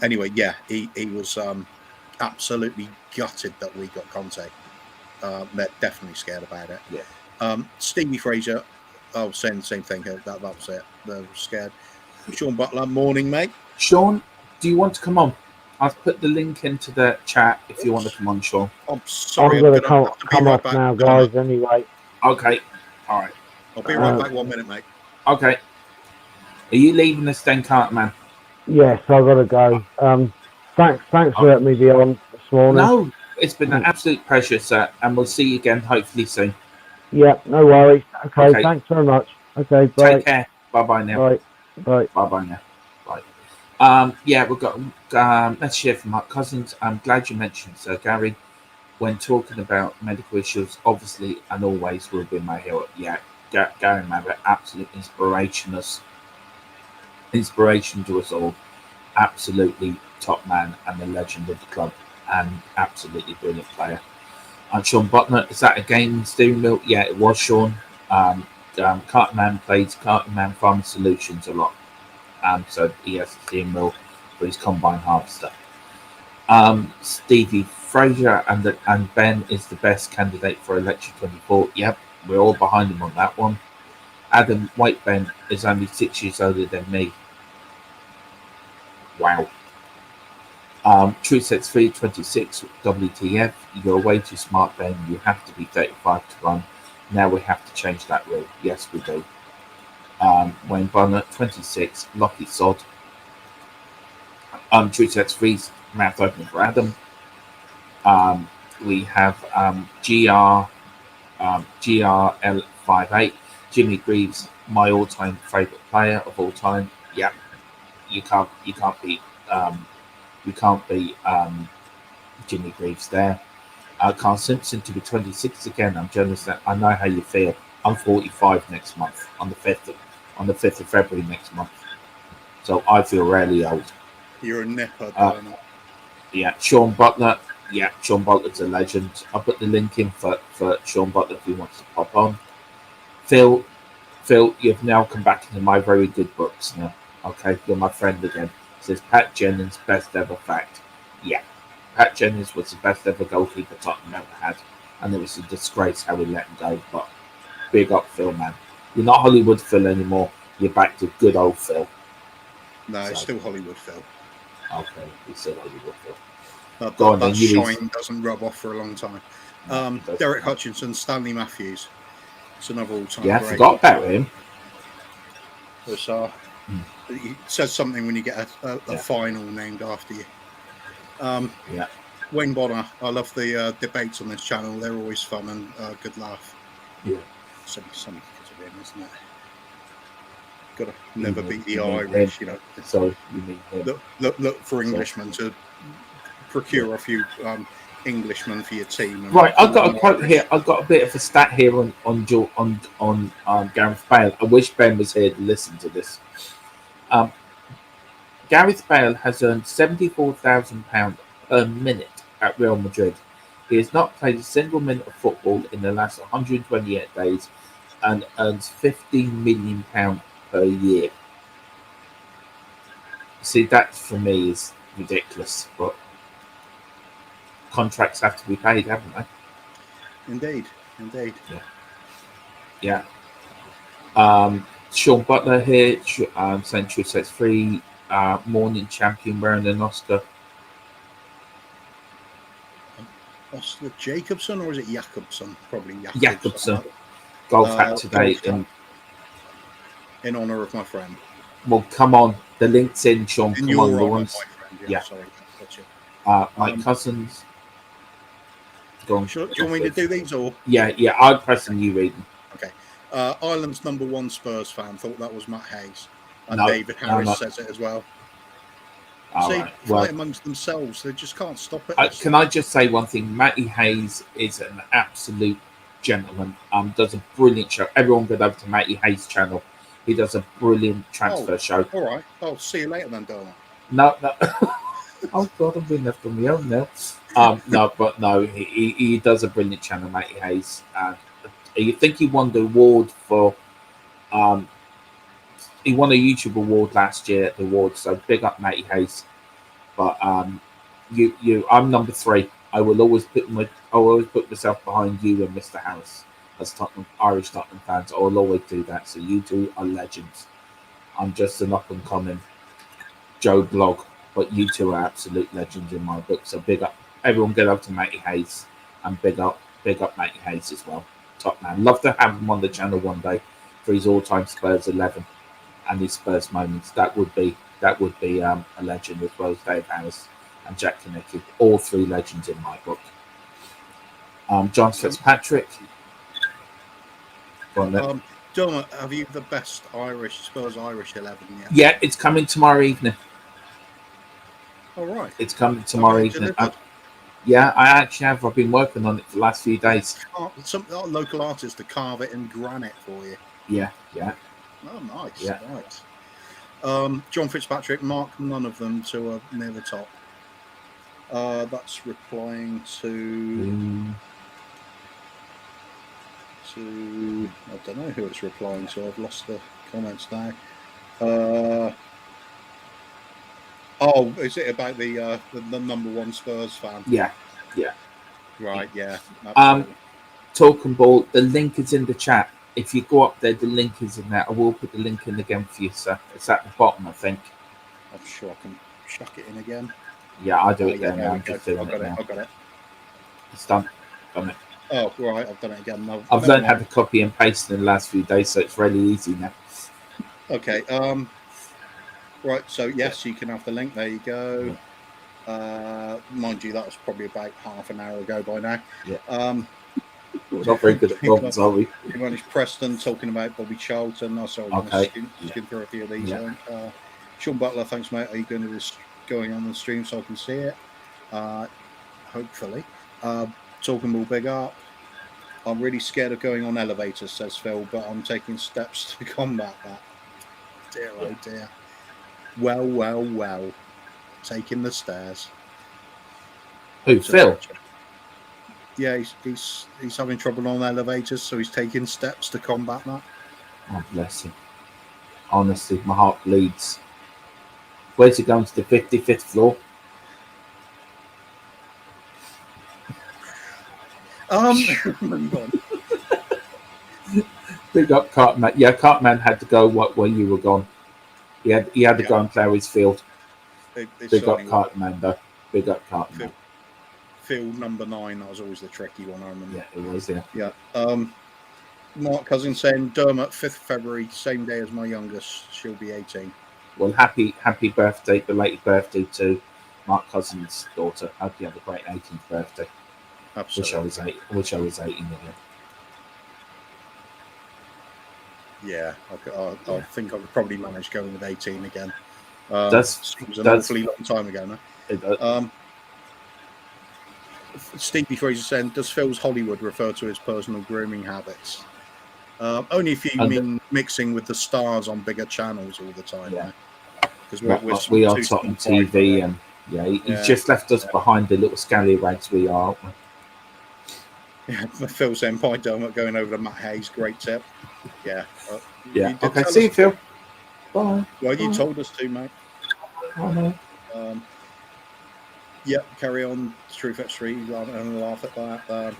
Anyway, he was absolutely gutted that we got Conte. They're definitely scared about it. Yeah. Stevie Fraser, saying the same thing. That was it. They're scared. Sean Butler, morning, mate. Sean, do you want to come on? I've put the link into the chat if you want to come on, Sean. I'm sorry. I'm going to come off now, guys, anyway. Okay. All right. I'll be right back 1 minute, mate. Okay. Are you leaving us then, Cartman? Yes, I've got to go. Thanks for letting me be on this morning. No, it's been an absolute pleasure, sir, and we'll see you again hopefully soon. Yeah, no worries. Okay. Thanks very much. Okay, bye. Take care. Bye-bye now. Bye. Bye-bye now. Bye. We've got message here from Mark Cousins. I'm glad you mentioned Sir Gary. When talking about medical issues, obviously and always will be my hero. Yeah, Gary Mabbitt, absolute inspiration to us all. Absolutely top man and a legend of the club, and absolutely brilliant player. And Sean Butler, is that a game in steering wheel? Yeah, it was, Sean. Cartman plays Cartman Farm Solutions a lot. So he has a steering wheel for his combine harvester. Stevie Fraser and Ben is the best candidate for Electric 24. Yep, we're all behind him on that one. Adam Whiteben is only 6 years older than me. Wow. True Sets 326 WTF. You're way too smart, Ben. You have to be 35 to run. Now we have to change that rule. Yes, we do. Wayne Bonner 26. Lucky Sod. True Sets 3 mouth open for Adam. We have GRL58. Jimmy Greaves, my all-time favourite player of all time. Yeah, you can't beat Jimmy Greaves there. Carl Simpson to be 26 again. I'm jealous that I know how you feel. I'm 45 next month on the 5th of February next month. So I feel really old. You're a nipper, yeah, Sean Butler. Yeah, Sean Butler's a legend. I'll put the link in for Sean Butler if he wants to pop on. Phil Phil, you've now come back into my very good books now. Okay, you're my friend again. It says Pat Jennings, best ever fact. Yeah, Pat Jennings was the best ever goalkeeper Tottenham ever had, and it was a disgrace how we let him go. But big up, Phil, man. You're not Hollywood Phil anymore. You're back to good old Phil. No, it's still Hollywood Phil. Okay, he's still Hollywood Phil. That shine doesn't rub off for a long time. No, Derek Hutchinson, Stanley Matthews. It's another all-time yeah, I great. forgot about him. It says something when you get a final named after you. Yeah. Wayne Bonner. I love the debates on this channel. They're always fun and good laugh. Yeah. Something because of him, isn't it? Got to never beat the Irish, you know. Sorry, you mean him. Look for Englishmen to procure a few Englishmen for your team. Right, I've got a quote here. I've got a bit of a stat here on Gareth Bale. I wish Ben was here to listen to this. Gareth Bale has earned £74,000 per minute at Real Madrid. He has not played a single minute of football in the last 128 days and earns £15 million per year. See, that for me is ridiculous, but contracts have to be paid, haven't they? Indeed. Yeah. Sean Butler here, Century Sets Free, Morning Champion wearing an Oscar. Oscar Jacobson, or is it Jakobson? Probably Jakobson. Golf hat today in honour of my friend. Well, come on. The link's in, Sean. Come on, the ones. Yeah. Sorry, gotcha. My cousins. Go on. Do you want me to do these or? Yeah. I'll press and you read them. Okay. Ireland's #1 Spurs fan thought that was Matt Hayes, and No, David Harris says it as well. See, right. fight amongst themselves. They just can't stop it. Can I just say one thing? Matty Hayes is an absolute gentleman. Does a brilliant show. Everyone go over to Matty Hayes' channel. He does a brilliant transfer show. All right. I'll see you later then, Donald. No. Oh God, I'm being left on my own now. He does a brilliant channel, Matty Hayes. You think he won the award for? He won a YouTube award last year at the awards, so big up Matty Hayes. But I'm number 3. I will always put myself behind you and Mr. Harris as Irish Tottenham fans. I will always do that. So you two are legends. I'm just an up and coming Joe Blog, but you two are absolute legends in my book. So big up, everyone. Get up to Matty Hayes and big up Matty Hayes as well. Top man. Love to have him on the channel one day for his all-time Spurs 11 and his Spurs moments. That would be a legend, as well as Dave Harris and Jack Kinnicky. All 3 legends in my book. John Fitzpatrick. John, have you the best Spurs Irish 11 yet? Yeah, it's coming tomorrow evening. All right. It's coming tomorrow evening. Yeah, I actually have. I've been working on it for the last few days. Some local artists to carve it in granite for you. Yeah. Oh, nice. Yeah. Nice. John Fitzpatrick, mark none of them to near the top. That's replying to I don't know who it's replying to. I've lost the comments now. Is it about the #1 Spurs fan? Yeah. Right. Yeah. Talking ball. The link is in the chat. If you go up there, the link is in there. I will put the link in again for you, sir. It's at the bottom, I think. I'm sure I can chuck it in again. Yeah, I'll do it there now. I'm just doing I've got it. It's done. Done it. Oh, right. I've done it again. I've learned how to copy and paste in the last few days, so it's really easy now. Okay. Right. So yes, you can have the link. There you go. Mind you, that was probably about half an hour ago by now. Yeah. We're not very good at problems, are we? Managed Preston talking about Bobby Charlton. Oh, sorry, okay. Skim through a few of these. Yeah. Sean Butler, thanks, mate. Are you going on the stream so I can see it? Hopefully. Talking ball, big up. I'm really scared of going on elevators, says Phil, but I'm taking steps to combat that. Dear, oh dear. Well. Taking the stairs. Who, Phil? Yeah, he's having trouble on elevators, so he's taking steps to combat that. Oh, bless him. Honestly, my heart bleeds. Where's he going, to the 55th floor? Move on. Big up Cartman. Yeah, Cartman had to go when you were gone. He had to go and plough his field. They Big up certainly Cartman, though. Big up Cartman. Field number 9, that was always the tricky one, I remember. Yeah, it was, yeah. Yeah. Mark Cousins saying Dermot, 5th February, same day as my youngest. She'll be 18. Well, happy birthday, belated birthday to Mark Cousins' daughter. Hope you have a great 18th birthday. Absolutely. Wish I was 18 again. Yeah, I think I would probably manage going with 18 again. It was an awfully long time ago now. Stevie Fraser saying, does Phil's Hollywood refer to his personal grooming habits? Only if you mean mixing with the stars on bigger channels all the time. Yeah. Because we are Tottenham TV, and he's just left us behind the little scallywags we are, aren't we? Yeah, Phil saying, bye Dermot, going over to Matt Hayes, great tip. Yeah. Okay, see you, Phil. Bye. Well, you told us to, mate. Bye. Carry on. Truth at Street, and laugh at that.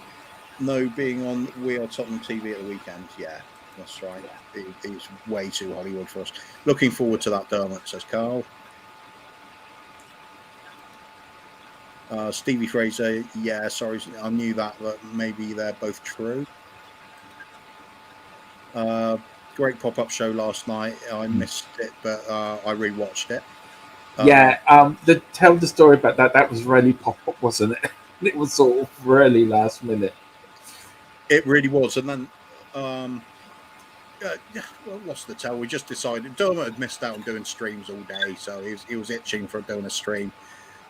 No, being on We Are Tottenham TV at the weekend. Yeah, that's right. It's way too Hollywood for us. Looking forward to that, Dermot, says Carl. Stevie Fraser, yeah, sorry, I knew that, but maybe they're both true. Great pop-up show last night. I missed it, but I rewatched it. Tell the story about that. That was really pop-up, wasn't it? It was sort of really last minute. It really was, and then what's the tell? We just decided Dermot had missed out on doing streams all day, so he was itching for doing a stream.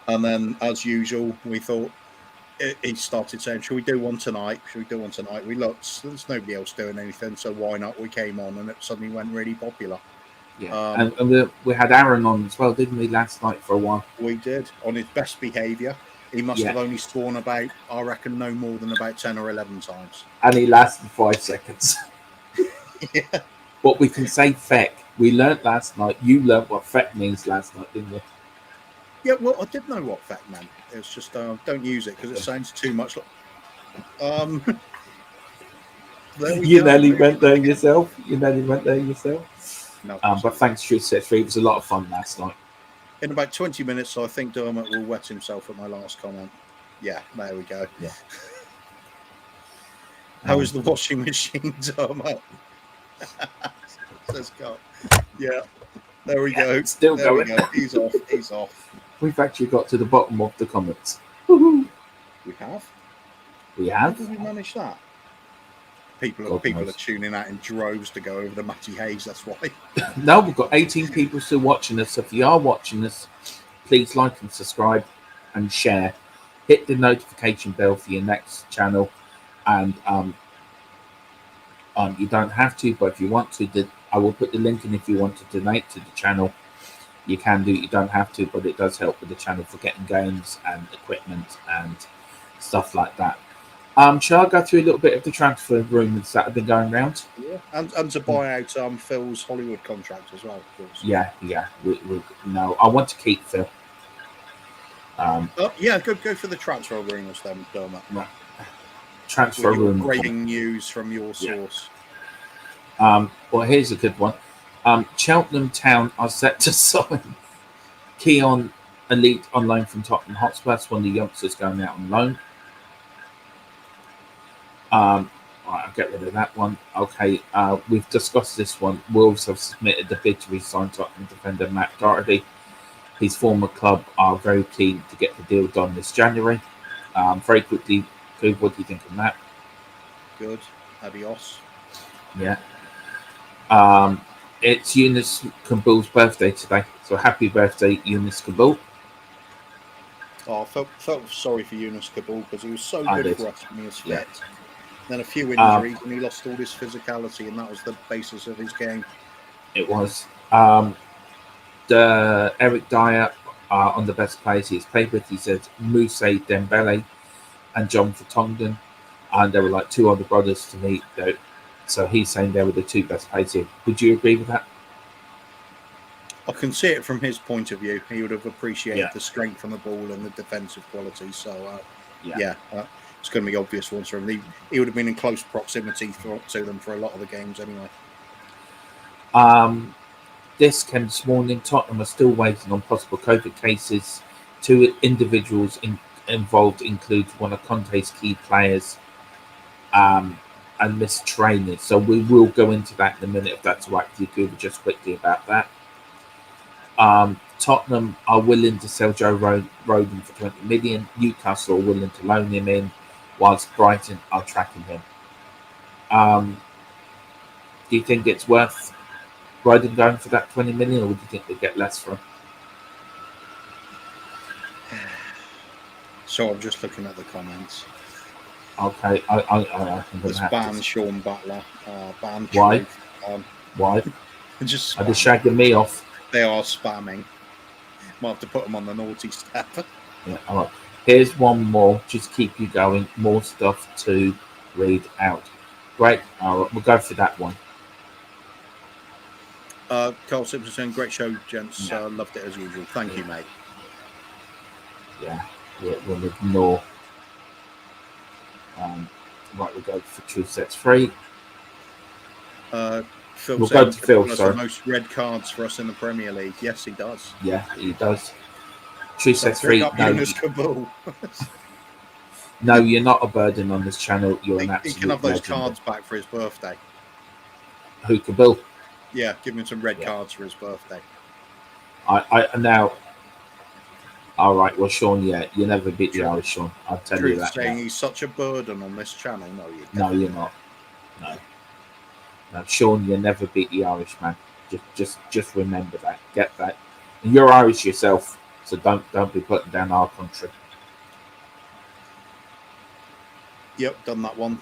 And then, as usual, we thought he started saying, "Should we do one tonight? Should we do one tonight?" We looked; there's nobody else doing anything, so why not? We came on, and it suddenly went really popular. Yeah, and we had Aaron on as well, didn't we, last night for a while? We did, on his best behaviour. He must have only sworn about, I reckon, no more than about 10 or 11 times. And he lasted 5 seconds. Yeah. But we can say feck. We learnt last night. You learnt what feck means last night, didn't you? Yeah, well, I did know what feck meant. It's just don't use it because it sounds too much like. You nearly went there yourself. No, but thanks, Truth Set Free. It was a lot of fun last night. In about 20 minutes, I think Dermot will wet himself at my last comment. Yeah, there we go. Yeah. How is the washing machine, Dermot? Says Carl. Yeah, there we go. Still there going. We go. He's off. We've actually got to the bottom of the comments. We have? How did we manage that? People are tuning out in droves to go over to Matty Hayes, that's why. No, we've got 18 people still watching us. So if you are watching us, please like and subscribe and share. Hit the notification bell for your next channel. And you don't have to, but if you want to, I will put the link in if you want to donate to the channel. You can do it, you don't have to, but it does help with the channel for getting games and equipment and stuff like that. Shall I go through a little bit of the transfer rumours that have been going around? Yeah, and to buy out Phil's Hollywood contract as well, of course. Yeah. No, I want to keep Phil. Go for the transfer rumours then, Dermot. No. Transfer rumours. Breaking news from your source. Well, here's a good one. Cheltenham Town are set to sign Keon Elite on loan from Tottenham Hotspur. That's one of the youngsters going out on loan. Right, I'll get rid of that one. Okay, we've discussed this one. Wolves have submitted the bid to re-sign Tottenham defender Matt Doherty. His former club are very keen to get the deal done this January. Very quickly, Coop, what do you think of that? Good. Adios. Yeah. It's Yunus Kabul's birthday today, so happy birthday, Yunus Kabul. Oh, I felt sorry for Yunus Kabul because he was so good for us when he was fit. Then a few injuries and he lost all his physicality, and that was the basis of his game. It was. Eric Dyer on the best players he's played with. He said Moussa Dembele and John Vertonghen, and there were like 2 other brothers to meet. So he's saying they were the two best players here. Would you agree with that? I can see it from his point of view. He would have appreciated Yeah. the strength on the ball and the defensive quality. So, Yeah. it's going to be obvious ones for him. He would have been in close proximity to them for a lot of the games anyway. This came this morning. Tottenham are still waiting on possible COVID cases. 2 individuals involved include one of Conte's key players and missed training. So we will go into that in a minute if that's right. If you could just quickly about that. Tottenham are willing to sell Joe Rodon for 20 million. Newcastle are willing to loan him in, whilst Brighton are tracking him. Do you think it's worth Rodon going for that 20 million, or do you think they get less for him? So I'm just looking at the comments. Okay, There's ban Sean Butler, ban Why? Truth. Why? Just Are they shagging me off? They are spamming. Might have to put them on the naughty step. Yeah, all right. Here's one more. Just keep you going. More stuff to read out. Great. All right, we'll go for that one. Carl Simpson saying, great show, gents. Yeah. Loved it as usual. Thank you, mate. Yeah, we'll ignore. Right, we'll go for 2 sets free. Phil We'll saying, go to Phil, does sorry. the most red cards for us in the Premier League. Yes, he does. Yeah, he does. 2 So sets free. up No, Yunus Kabul. no, you're not a burden on this channel. You're an He absolute can have those legend. cards back for his birthday. Who, Kabul? Yeah, give him some red Yeah. cards for his birthday. I now. All right, well, Sean, yeah, you never beat the Irish, Sean. I'll tell you Truth that. saying now. he's such a burden on this channel. No, No, you're not. No, Sean, you never beat the Irish, man. Just remember that. Get that. And you're Irish yourself, so don't be putting down our country. Yep, done that one.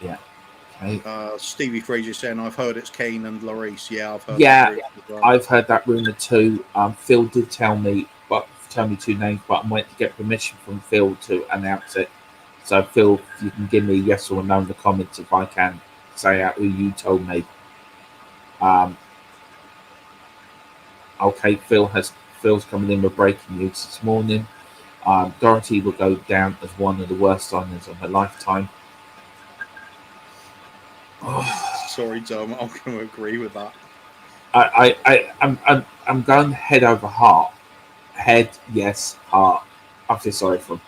Yeah. Okay. Stevie Fraser saying, I've heard it's Kane and Lloris. Yeah, I've heard Yeah, that as well. I've heard that rumor too. Phil did tell me 2 names, but I'm waiting to get permission from Phil to announce it. So Phil, if you can give me a yes or a no in the comments if I can say out who you told me. Okay, Phil's coming in with breaking news this morning. Doherty will go down as one of the worst signings of her lifetime. Sorry, Tom, I'm going to agree with that. I'm going head over heart. Head, yes. Heart. I feel sorry for him.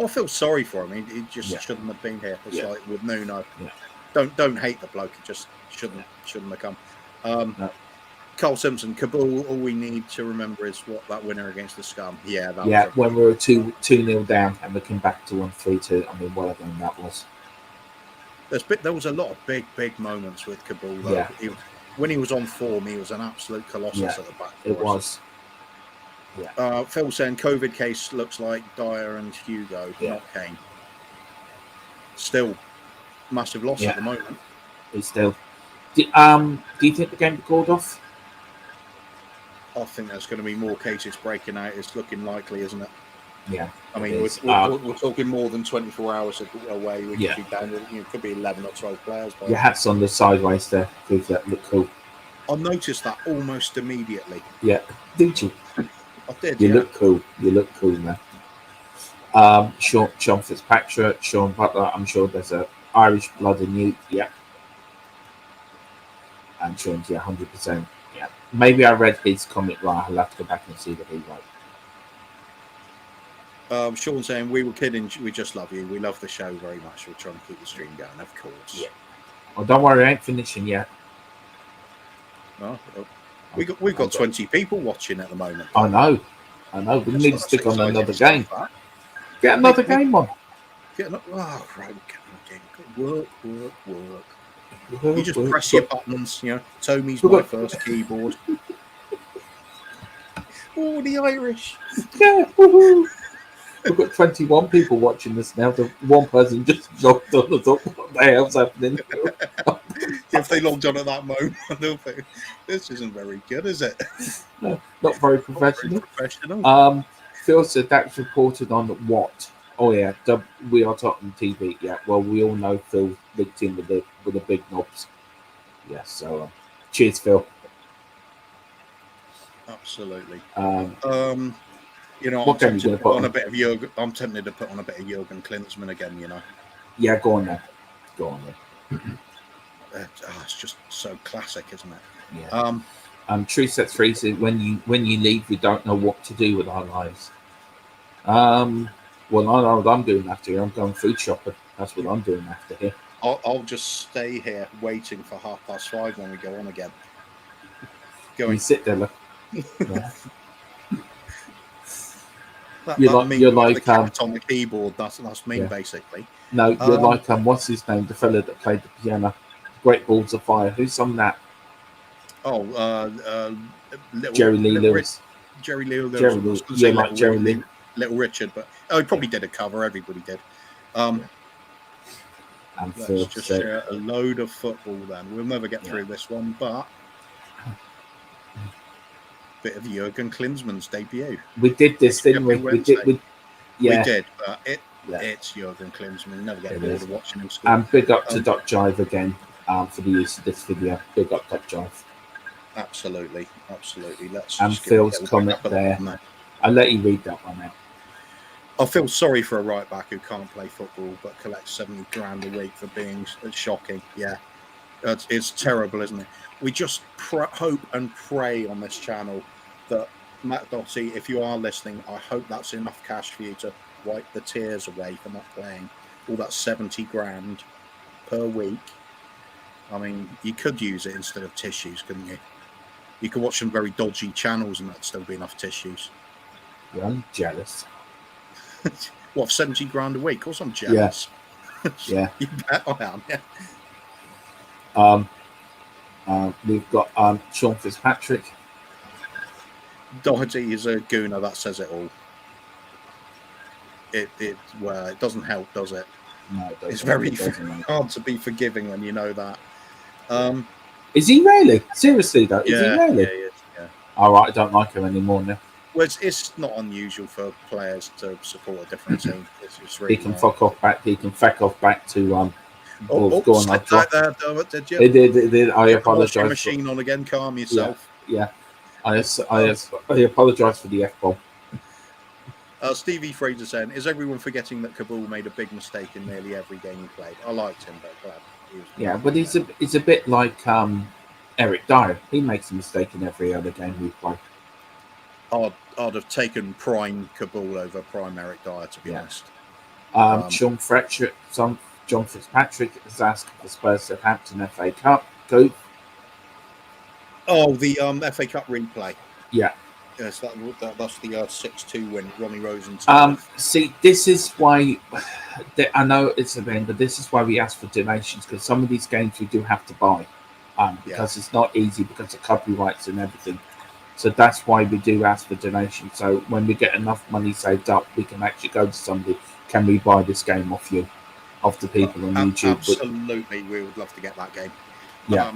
I feel sorry for him. He just Yeah. shouldn't have been here. It's Yeah. like with Nuno. Yeah. Don't hate the bloke. He just shouldn't have come. No. Carl Simpson, Kabul. All we need to remember is what that winner against the Scum. Yeah, that Yeah, was when we were 2-0 down and we came back to 1-3-2. I mean, what a game that was. there was a lot of big moments with Kabul. Though. Yeah. When he was on form, he was an absolute colossus Yeah, at the back. It for us. was. Phil saying COVID case looks like Dyer and Hugo, Yeah. not Kane. Still, massive loss Yeah. at the moment. It's still. Do you think the game called off? I think there's going to be more cases breaking out. It's looking likely, isn't it? Yeah. I it mean, is. we're talking more than 24 hours away. We Yeah. could be down. It could be 11 or 12 players. Your hat's on the sideways there. Prove that look cool. I noticed that almost immediately. Yeah. Did you? I did. You yeah. look cool. You look cool, man. Sean Fitzpatrick, Sean Butler. I'm sure there's a Irish blood in you. Yeah. And Sean's 100%. Yeah. Maybe I read his comment right. I'll have to go back and see what he wrote. Sean saying, we were kidding. We just love you. We love the show very much. We're trying to keep the stream going, of course. Yeah. Well, don't worry. I ain't finishing yet. Oh, we've got 20 people watching at the moment. I know. We need to stick on another game. Get another game on. Oh, right. Work. You just press your buttons, Tomy's my first keyboard. Oh, the Irish. Yeah, woohoo. We've got 21 people watching this now. The one person just logged on and thought, what the hell's happening? If they logged on at that moment, they'll think, this isn't very good, is it? No, not very professional. Not very professional. Phil said that's reported on what? Oh yeah, we are talking TV. Yeah, well, we all know Phil linked in with the big knobs. Yeah, so cheers, Phil. Absolutely. Um, You know, I'm what game are you tempted going to to put put on on? a bit of Jurgen. I'm tempted to put on a bit of Jurgen Klinsmann again. You know, Yeah, go on then. Go on then. it's just so classic, isn't it? Yeah. True set 3 says when you leave, we don't know what to do with our lives. Well, I know what I'm doing after here. I'm going food shopping. That's what I'm doing after here. I'll just stay here waiting for 5:30 when we go on again. You sit there, look. Yeah. That you're with like the cat on the keyboard. That's me yeah. basically. No, you're like what's his name? The fella that played the piano, Great Balls of Fire. Who sung that? Jerry Lee Lewis. Jerry Lee Lewis. Jerry I Lee. was going to You're say like Jerry Lee. Little Richard, but he probably did a cover. Everybody did. And Let's Phil just said, share a load of football then. We'll never get through this one, but bit of Jurgen Klinsmann's debut. We did this, didn't we? We did, but it's Jurgen Klinsmann. Never get bored of watching him score. And big up to Doc Jive again for the use of this video. Big up Doc Jive. Absolutely. Let's and Phil's comment there. I'll let you read that one out. I feel sorry for a right back who can't play football but collects 70 grand a week for being shocking. Yeah, it's terrible, isn't it? We just hope and pray on this channel that Matt Doty, if you are listening, I hope that's enough cash for you to wipe the tears away for not playing all that 70 grand per week. I mean, you could use it instead of tissues, couldn't you? You could watch some very dodgy channels and that'd still be enough tissues. Yeah, I'm jealous. What, 70 grand a week? Of course I'm jealous. Yeah. You bet I am, yeah. We've got Sean Fitzpatrick. Doherty is a gooner, that says it all. It doesn't help, does it? No, it doesn't. It's very hard to be forgiving when you know that. Is he really? Seriously though, is he really? Yeah. All right, I don't like him anymore now. Well, it's not unusual for players to support a different team. It's really he can fuck off back. He can feck off back to go on. Did you? It did. I apologise. Machine on again. Calm yourself. Yeah. I apologise for the F-bomb. Stevie Fraser saying, is everyone forgetting that Kabul made a big mistake in nearly every game he played? I liked him, but glad he was. Yeah, but he's a bit like Eric Dyer. He makes a mistake in every other game we play. I'd have taken prime Kabul over prime Eric Dyer, to be honest. John Fitzpatrick has asked for Spurs Southampton FA Cup. Go. Oh, the FA Cup replay. Yeah. Yes, that's the 6-2 win. Ronnie Rosen. See, this is why I know it's a thing, but this is why we ask for donations, because some of these games we do have to buy, because it's not easy because of copyrights and everything. So that's why we do ask for donations. So when we get enough money saved up, we can actually go to somebody. Can we buy this game off you, off the people on YouTube? Absolutely, we would love to get that game. Yeah.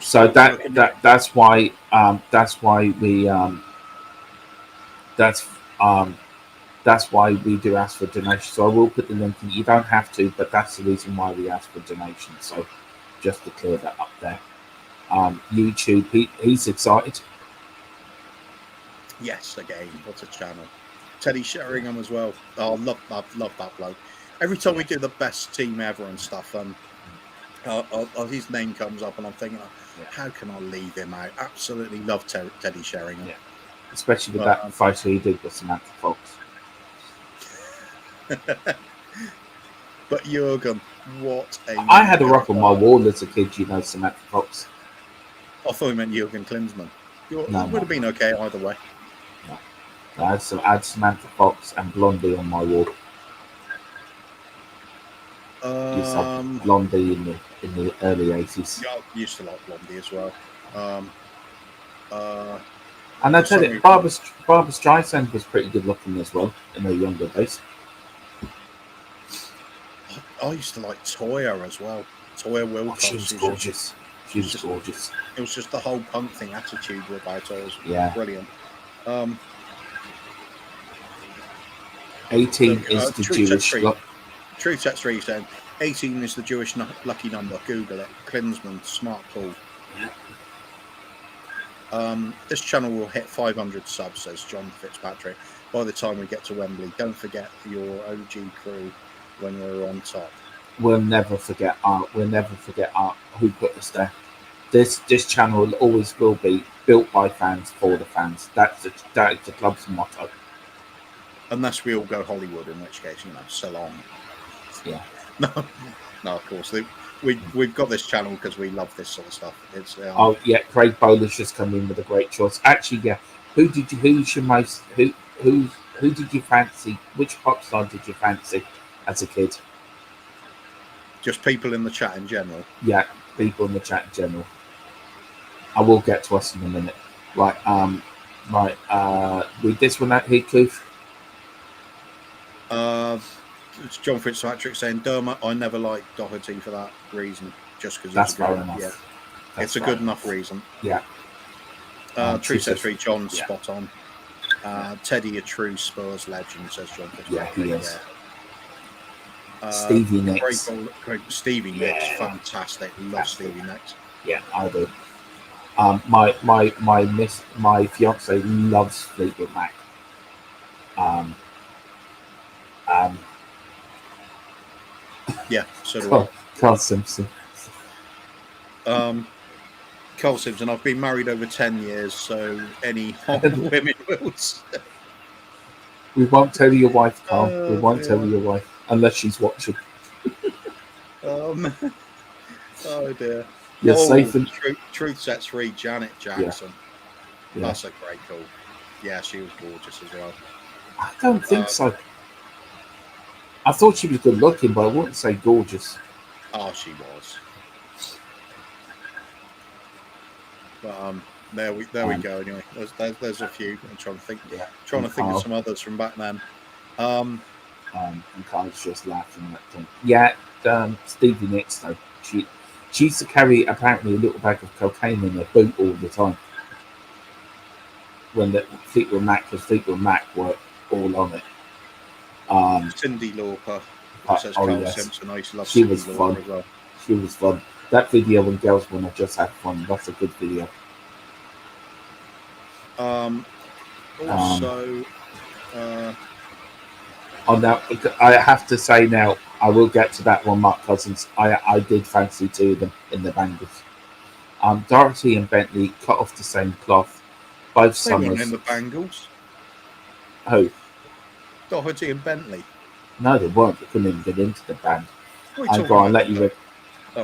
So that's why we do ask for donations. So I will put the link in. You don't have to, but that's the reason why we ask for donations. So just to clear that up there. YouTube, he's excited. Yes, again, what a channel. Teddy Sheringham as well. Oh, I love that bloke. Every time we do the best team ever and stuff, his name comes up and I'm thinking, how can I leave him out? Absolutely love Teddy Sheringham. Yeah. Especially with that fight he did with Samantha Fox. But Jurgen, what a... I had a rock on my wall as a kid, Samantha Fox. I thought you meant Jurgen Klinsmann. It would have been okay either way. No. I had Samantha Fox and Blondie on my wall. Used to have Blondie in the early 80s. Yeah, I used to like Blondie as well. And I tell you, Barbara Streisand was pretty good looking as well in her younger days. I used to like Toya as well. Toya Wilcox. She was gorgeous. She was gorgeous. It was just the whole punk thing attitude about her was brilliant. 18 is the Jewish. Truth Set 3 saying 18 is the Jewish lucky number. Google it. Klinsman, smart call. This channel will hit 500 subs, says John Fitzpatrick, by the time we get to Wembley. Don't forget your OG crew when we're on top. We'll never forget Art. We'll never forget Art who put us there. This channel will be built by fans for the fans. That's the club's motto. Unless we all go Hollywood, in which case, so long. Yeah. No, of course. We've got this channel because we love this sort of stuff. It's Craig Bowler's just come in with a great choice. Actually, yeah. Who did you fancy? Which pop star did you fancy as a kid? Just people in the chat in general. Yeah, people in the chat in general. I will get to us in a minute. Right, read this one out here, Keith. It's John Fitzpatrick saying, Dermot, I never liked Doherty for that reason, just because that's fair enough. Yeah. It's a good enough reason. Yeah. True says 3, John, spot on. Teddy, a true Spurs legend, says John Fitzpatrick. Yeah, he is. Stevie Nicks. Stevie Nicks, fantastic. Love Stevie Nicks. Yeah, I do. My fiance loves Fleetwood Mac. Yeah, so do I. Carl Simpson. Carl Simpson. I've been married over 10 years, so any hot women will. We won't tell your wife, Carl. We won't tell your wife unless she's watching. Oh dear. You're safe and Truth Sets 3, Janet Jackson. Yeah. That's a great call. Yeah, she was gorgeous as well. I don't think so. I thought she was good looking, but I wouldn't say gorgeous. Oh, she was. But there we go. Anyway, there's a few. I'm trying to think. Yeah. Trying to think of some others from back then. And Carl's just laughing at them. Yeah, Stevie Nicks though. She used to carry apparently a little bag of cocaine in her boot all the time. When the Fleetwood Mac were all on it. Cyndi Lauper. Says Simpson. I used to love she Cyndi was Lauper fun. as well. She was fun. That video when girls want to just have fun. That's a good video. Also, now I have to say now, I will get to that one, Mark Cousins. I did fancy two of them in the Bangles. Dorothy and Bentley cut off the same cloth. Both they weren't summers. in the Bangles. Who? Doherty and Bentley. No, they weren't. They couldn't even get into the band. I'll let you read.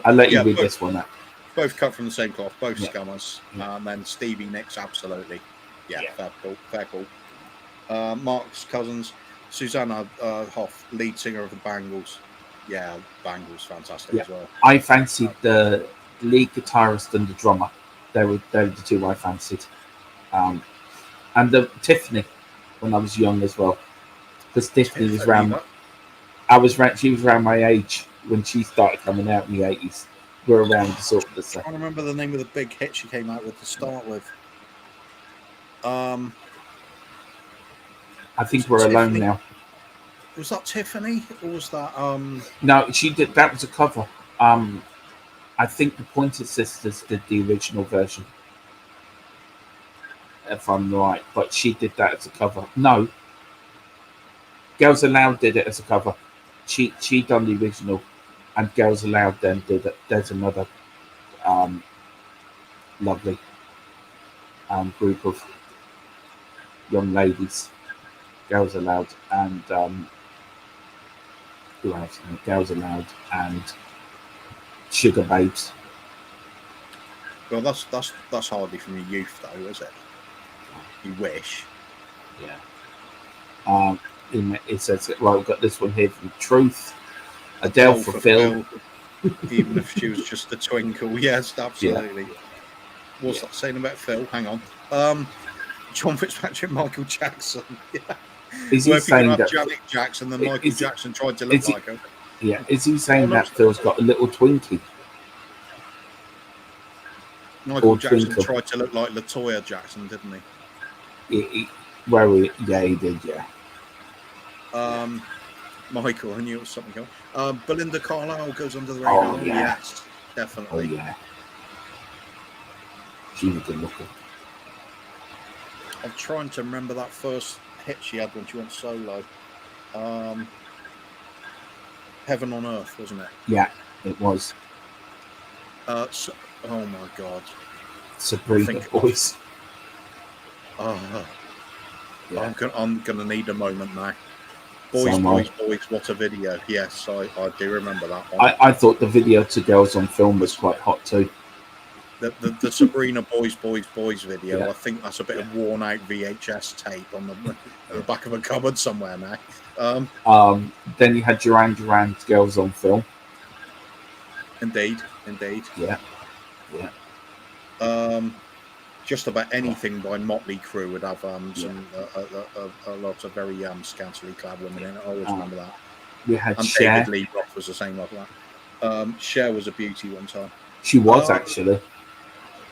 I'll let you read this one out. Both cut from the same cloth, both scummers. And then Stevie Nicks, absolutely. Yeah. Fair call. Mark's Cousins, Susanna Hoff, lead singer of the Bangles. Yeah, Bangles, fantastic as well. I fancied the lead guitarist and the drummer. They were the two I fancied. And the Tiffany when I was young as well. Because Tiffany was around. She was around my age when she started coming out in the 80s. We're around sort of the same. I can't remember the name of the big hit she came out with to start with. I think we're Tiffany? alone now. Was that Tiffany or was that No, she did. That was a cover. I think the Pointer Sisters did the original version, if I'm right. But she did that as a cover. No, Girls Aloud did it as a cover. She done the original, and Girls Aloud then did it. There's another lovely group of young ladies, Girls Aloud, and who else? Girls Aloud and Sugar Babes. well that's hardly from your youth though, is it? You wish. Yeah. It says, right, we've got this one here from Truth. Adele for Phil. Even if she was just a twinkle. Yes, absolutely. Yeah. What's that saying about Phil? Hang on. John Fitzpatrick, Michael Jackson. Yeah. Is he saying that Janet Jackson and Michael Jackson tried to look like her? Yeah. Is he saying that Phil's got a little Twinkie? Michael Jackson tried to look like LaToya Jackson, didn't he? He did, yeah. Michael, I knew it was something else. Belinda Carlisle goes under the radar. Oh, yeah. Yes, Oh definitely. yeah, she was good looking. I'm trying to remember that first hit she had when she went solo. Heaven on Earth, wasn't it? Yeah, it was. Oh my God. Sabrina Boys. Oh, Yeah. I'm gonna need a moment now. So Boys, what a video. Yes, I do remember that one. I thought the video to Girls on Film was quite hot too. The Sabrina Boys video, Yeah. I think that's a bit of worn out VHS tape on the back of a cupboard somewhere now. Then you had Duran Girls on Film. Indeed. Yeah. Just about anything by Motley Crue would have some a lot of very scantily clad women in it. I always remember that. We had And Cher. David Lee Roth was the same like that. Cher was a beauty one time. She was actually.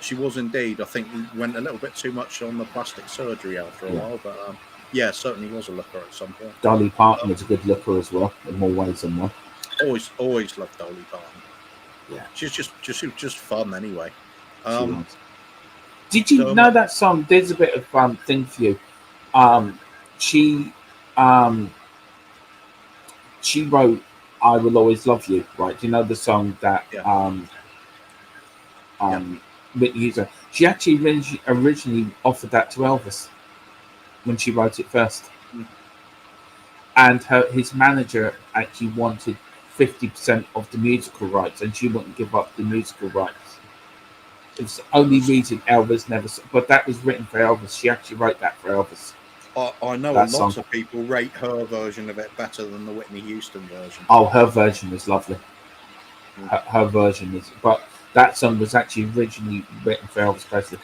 She was indeed. I think we went a little bit too much on the plastic surgery after a while, but certainly was a looker at some point. Dolly Parton was a good looker as well, in more ways than one. Always loved Dolly Parton. Yeah, she's just fun anyway. She was. Did you know that song? There's a bit of thing for you. She wrote "I Will Always Love You." Right? Do you know the song that Whitney Houston? She actually originally offered that to Elvis when she wrote it first, and his manager actually wanted 50% of the musical rights, and she wouldn't give up the musical rights. It's the only reason Elvis never. But that was written for Elvis. She actually wrote that for Elvis. I know a lot of people rate her version of it better than the Whitney Houston version. Oh, her version is lovely. Her version is, but that song was actually originally written for Elvis Presley.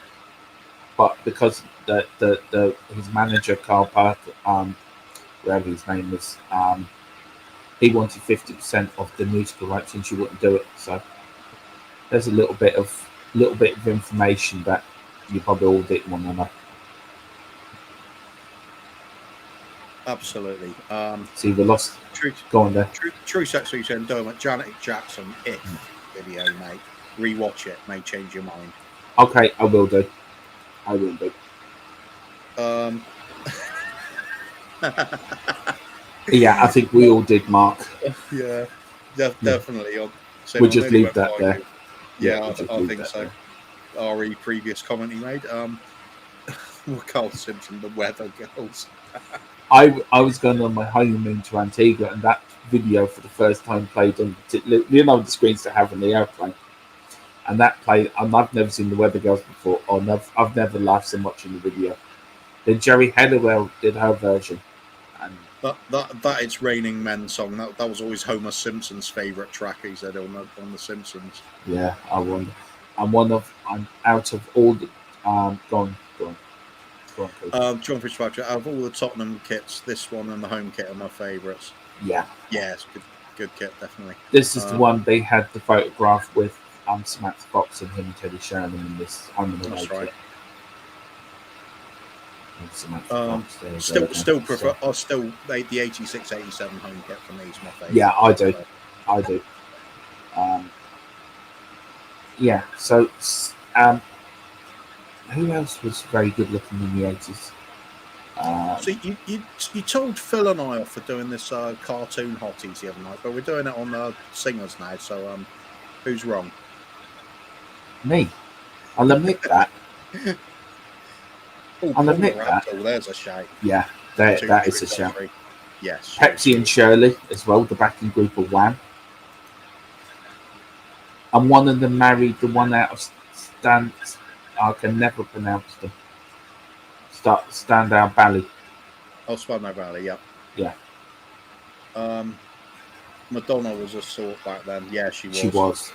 But because his manager Carl Parker, whatever his name was, he wanted 50% of the musical rights, and she wouldn't do it. So there's a little bit of information that you probably all didn't want to know. Absolutely. See, we lost. Go on there. True Sex and Dermot Janet Jackson. If video, mate, rewatch it. May change your mind. Okay, I will do. Yeah, I think we all did, Mark. Yeah, definitely. We'll just leave that there. Yeah, I think so. There. RE previous comment he made. Carl Simpson, the Weather Girls. I was going on my honeymoon to Antigua, and that video for the first time played on the screens to have on the airplane, and that played. And I've never seen the Weather Girls before, or I've never laughed so much in the video. Then Jerry Halliwell did her version, and that It's Raining Men song. That was always Homer Simpson's favourite track. He said on the Simpsons. Yeah, I wonder. I'm out of all the go on. John Fitzpatrick, out of all the Tottenham kits, this one and the home kit are my favourites. Yeah, it's good kit, definitely. This is the one they had the photograph with Samantha Fox and him and Teddy Sheringham in this home and away That's right. Kit. Still prefer. The 86-87 home kit for me is my favourite. Yeah, I do. Yeah. So, who else was very good looking in the 80s? So you told Phil and I off for doing this cartoon hotties the other night, but we're doing it on singers now. So who's wrong? Me. I'll admit that. I'll admit that. Oh, there's a shout. Yeah, that is a shout. Yes. Pepsi and Shirley as well, the backing group of Wham. And one of them married the one out of Stan. I can never pronounce them. Standout Valley. Oh, Spandau Valley, yeah. Yeah. Madonna was a sort back then. Yeah, she was.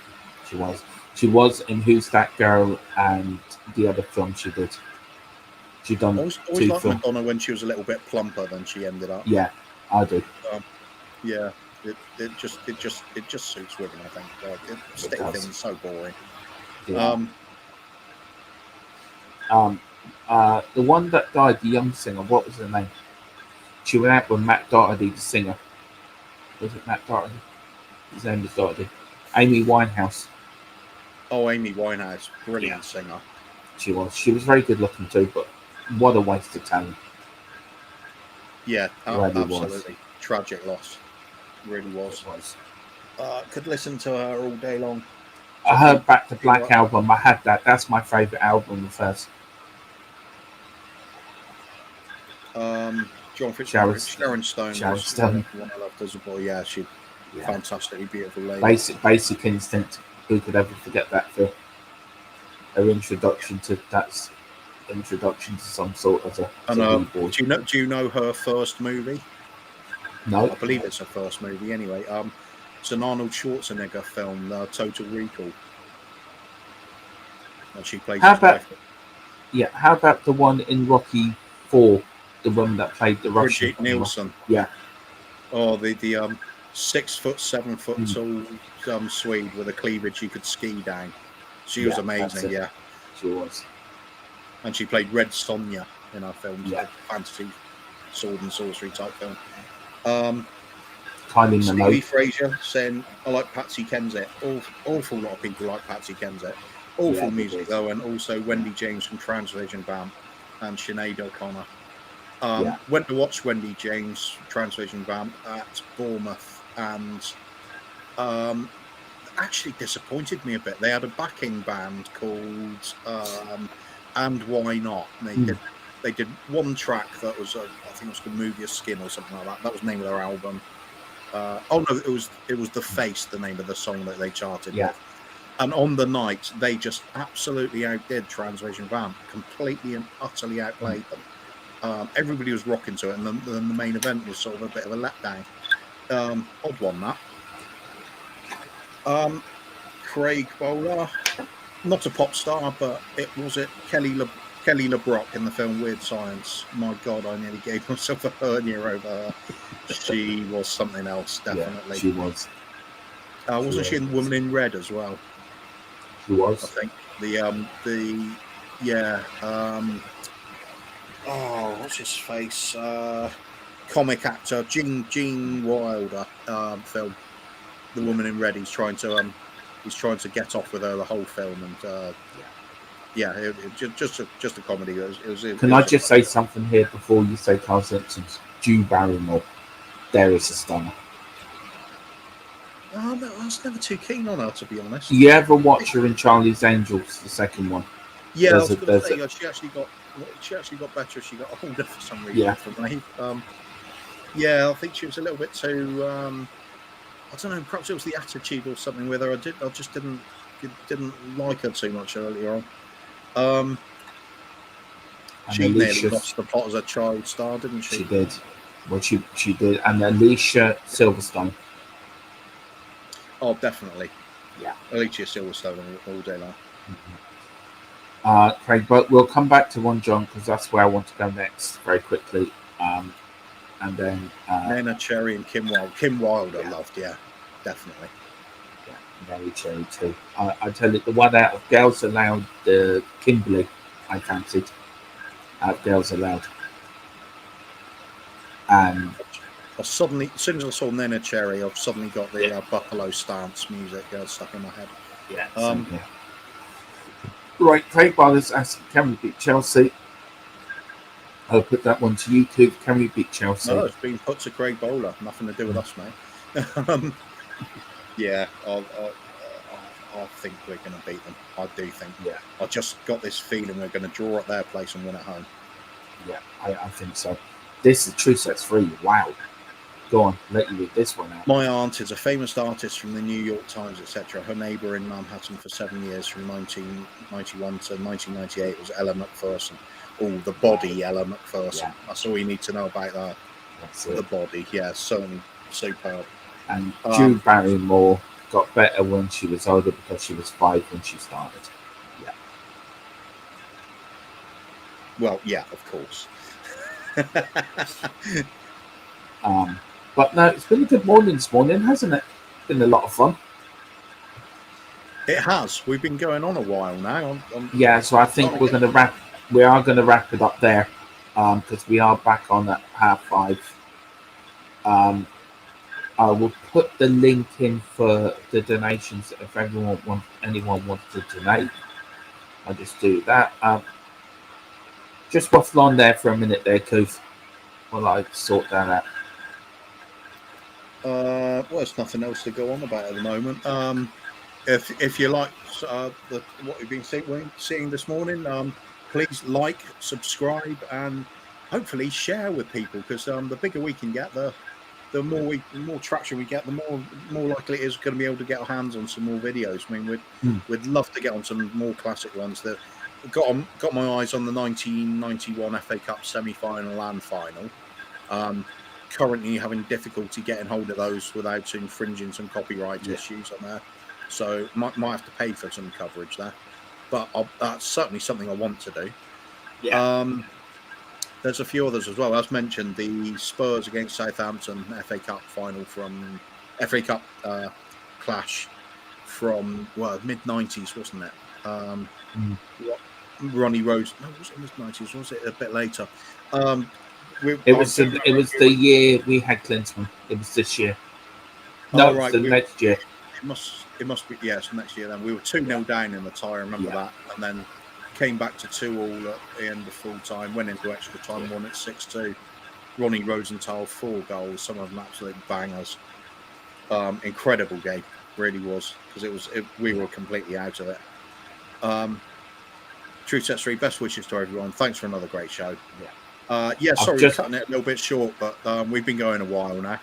She was in Who's That Girl and the other film she did. She done always liked Madonna when she was a little bit plumper than she ended up. Yeah, I do. Yeah, it just suits women, I think. Stick things so boring. Yeah. The one that died, the young singer, what was her name? She went out with Matt Doherty, the singer. Was it Matt Doherty? His name was Doherty. Amy Winehouse. Oh, Amy Winehouse, brilliant singer. She was. She was very good looking too, but what a waste of talent. Yeah, Really absolutely. was. Tragic loss. Really was. It was. Could listen to her all day long. I heard Back to Black album. I had that. That's my favourite album, the first. John Fitzgerald, Sharon Stone. Sharon Stone. One I loved as a boy. Yeah, she's fantastically beautiful lady. Basic Instinct. Who could ever forget that film? Her introduction to some sort of a boy. Do you know her first movie? No, I believe it's her first movie. Anyway, it's an Arnold Schwarzenegger film, Total Recall. And she plays. How about the one in Rocky 4? The woman that played the Russian. Brigitte Nielsen. Yeah. Oh, the 6 foot, 7 foot tall Swede with a cleavage you could ski down. She was amazing. Yeah, she was. And she played Red Sonja in our films, a fantasy sword and sorcery type film. Stevie Fraser saying, I like Patsy Kensit. Awful lot of people like Patsy Kensit. Awful music though, and also Wendy James from Transvision Vamp and Sinead O'Connor. Went to watch Wendy James Transvision Vamp at Bournemouth, and actually disappointed me a bit. They had a backing band called And Why Not? And they did one track that was I think it was called Move Your Skin or something like that. That was the name of their album. It was The Face, the name of the song that they charted with. And on the night, they just absolutely outdid Transvision Vamp, completely and utterly outplayed them. Everybody was rocking to it, and then the main event was sort of a bit of a letdown. Odd one, that. Craig Bowler, not a pop star, but Kelly LeBrock in the film Weird Science. My God, I nearly gave myself a hernia over her. She was something else, definitely. Yeah, she was. Wasn't she in Woman in Red as well? She was. I think what's his face? Comic actor Gene Wilder film. The Woman in Red. He's trying to get off with her the whole film, and just a comedy. Can I just say something here before you say Carl Simpson's? Drew Barrymore. There is a stunner. I was never too keen on her, to be honest. You ever watch her in Charlie's Angels, the second one? Yeah, I was going to say she actually got better as she got older for some reason. Yeah. For me. I think she was a little bit too. I don't know. Perhaps it was the attitude or something with her. I just didn't like her too much earlier on. She nearly lost the plot as a child star, didn't she? She did. Well, she did, and Alicia Silverstone. Oh, definitely. Yeah. Alicia Silverstone all day long. Mm-hmm. Craig, but we'll come back to one, John, because that's where I want to go next very quickly. And then Nena Cherry and Kim Wilde. Kim Wilde, I loved, definitely. Yeah, Mary Cherry too. I tell you, the one out of Girls Aloud, Kimberly, I fancied. Out of Girls Aloud. And as soon as I saw Nena Cherry, I've suddenly got the Buffalo Stance music stuck in my head. Yeah. Right, Craig Brothers asking, can we beat Chelsea? I'll put that one to you, Coop. Can we beat Chelsea? No, it's been put to Craig Bowler. Nothing to do with us, mate. I think we're going to beat them. I do think. Yeah. I just got this feeling we're going to draw at their place and win at home. Yeah, I think so. This is True Sets 3. Wow. Go on, let you read this one out. My aunt is a famous artist from the New York Times, etc. Her neighbour in Manhattan for 7 years, from 1991 to 1998, was Ella McPherson. Oh, the body, Ella McPherson. Yeah. That's all you need to know about that. That's the body, certainly superb. And Drew Barrymore got better when she was older because she was 5 when she started. Yeah. Well, yeah, of course. But no, it's been a good morning this morning, hasn't it? Been a lot of fun. It has. We've been going on a while now. So I think we are going to wrap it up there. because we are back on at 5:30. I will put the link in for the donations if anyone wants to donate. I'll just do that. Just waffle on there for a minute there, Coof, while I sort that out. Well, there's nothing else to go on about at the moment. If you like what we've been seeing this morning, please like, subscribe, and hopefully share with people, because the bigger we can get, the more traction we get, the more likely it is going to be able to get our hands on some more videos. I mean, we'd love to get on some more classic ones. That got my eyes on the 1991 FA Cup semi-final and final. Currently having difficulty getting hold of those without infringing some copyright issues on there, so might have to pay for some coverage there, but that's certainly something I want to do. There's a few others as well. As mentioned, the Spurs against Southampton FA Cup final from FA Cup clash from mid-90s, wasn't it? Ronnie Rose. No, was it mid-90s? Was it a bit later? It was the year we had Klinsmann. It was this year. No, right. It was the next year. It must be, yes, next year then. We were 2-0 down in the tie, I remember that. And then came back to 2-2 at the end of full time, went into extra time, won at 6-2. Ronnie Rosenthal, 4 goals, some of them absolute bangers. Incredible game, really was, because we were completely out of it. True Set 3, best wishes to everyone. Thanks for another great show. Sorry, we're cutting it a little bit short, but we've been going a while now.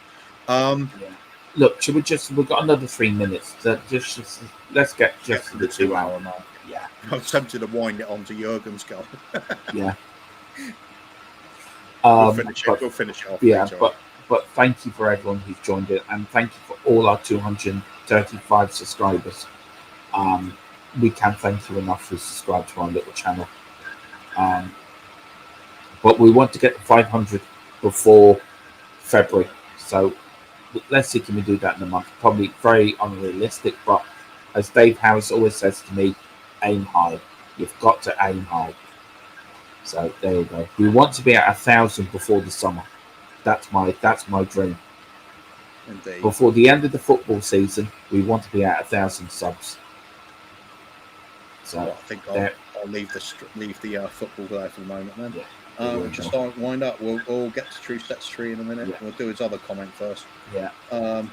Look, we've got another 3 minutes. Let's get just to the 2 hour mark. Yeah. I'm tempted to wind it on to Jurgen's goal. Yeah. We'll finish it off. Yeah, but thank you for everyone who's joined it, and thank you for all our 235 subscribers. We can't thank you enough for subscribing to our little channel. But we want to get to 500 before February. So let's see, can we do that in a month? Probably very unrealistic, but as Dave Harris always says to me, aim high. You've got to aim high. So there you go. We want to be at 1,000 before the summer. That's my dream. Indeed. Before the end of the football season, we want to be at 1,000 subs. So I think I'll leave the football there for the moment then. Yeah. Just wind up. We'll get to True Sets 3 in a minute. Yeah. We'll do his other comment first. Yeah. Oh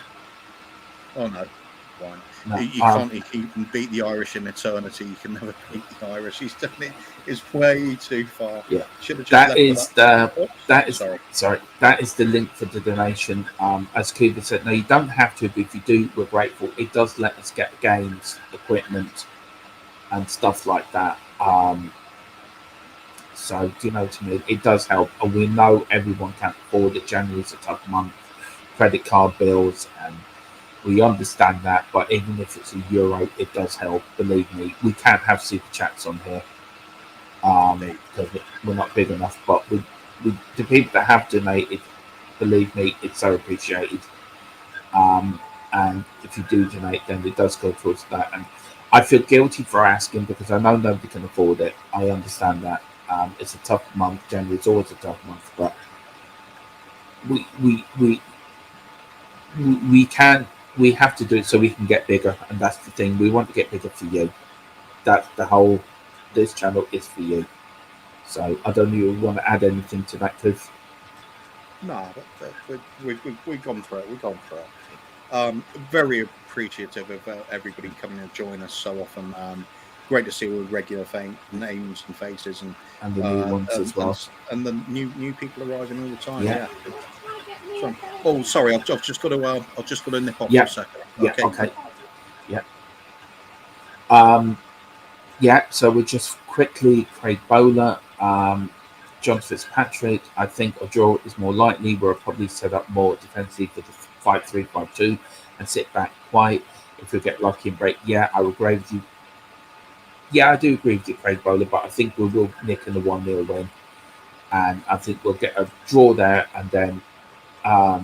no. Why? No, you can't. You can beat the Irish in eternity. You can never beat the Irish. He's done it. It's way too far. Yeah. That is the link for the donation. As Kuba said, no, you don't have to, but if you do, we're grateful. It does let us get games, equipment, and stuff like that. So, to me, it does help. And we know everyone can't afford it. January's a tough month. Credit card bills, and we understand that. But even if it's €1, it does help. Believe me, we can't have super chats on here because we're not big enough. But the people that have donated, believe me, it's so appreciated. And if you do donate, then it does go towards that. And I feel guilty for asking because I know nobody can afford it. I understand that. It's a tough month. January is always a tough month, but we have to do it so we can get bigger, and that's the thing. We want to get bigger for you. That's this channel is for you. So I don't know if you want to add anything to that, Cliff. No, we've gone through it. Very appreciative of everybody coming to join us so often. Great to see all the regular names and faces, and the new ones as well, and the new people arriving all the time. Yeah. Oh, sorry, I've just got to nip off for a second. Okay. So we'll just quickly Craig Bowler, John Fitzpatrick. I think a draw is more likely. We'll probably set up more defensively for the 5-3-5-2 and sit back quiet. If we get lucky and break, I will agree with you. Yeah, I do agree with you, Craig Bowler, but I think we will nick in the 1-0 win. And I think we'll get a draw there and then a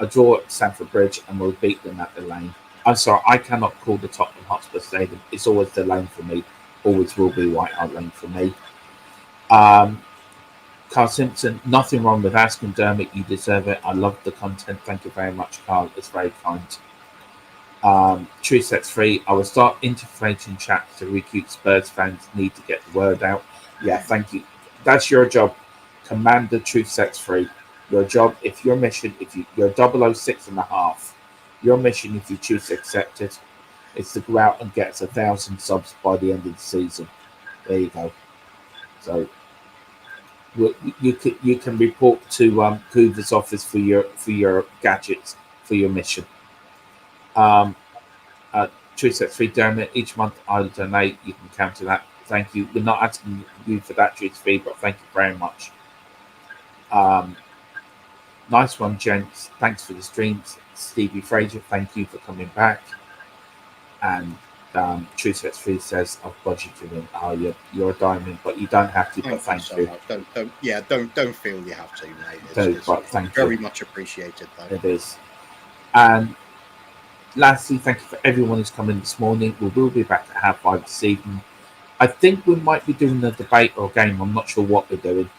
draw at Stamford Bridge, and we'll beat them at the Lane. I'm sorry, I cannot call the Tottenham Hotspur Stadium. It's always the Lane for me. Always will be White Hart Lane for me. Carl Simpson, nothing wrong with asking Dermot. You deserve it. I love the content. Thank you very much, Carl. It's very kind. True Sets Free. I will start interfacing chats to recruit Spurs fans. Need to get the word out. Yeah, thank you. That's your job. Command the Truth Sets Free. Your job, if your mission, you're 006 and a half, your mission, if you choose to accept it, is to go out and get us 1,000 subs by the end of the season. There you go. So you can report to Hoover's office for your gadgets for your mission. True Set Free, Dermot. Each month I'll donate. You can counter that. Thank you. We're not asking you for that Truth Free, but thank you very much. Nice one, gents. Thanks for the streams. Stevie Fraser, thank you for coming back. And True Sets Free says, I've budgeted in. Oh, you're a diamond, but you don't have to, but thank you. Don't feel you have to, mate. But thank you. Very much appreciated, though. It is. And lastly, thank you for everyone who's come in this morning. We will be back at 5:30 this evening. I think we might be doing a debate or a game. I'm not sure what we're doing.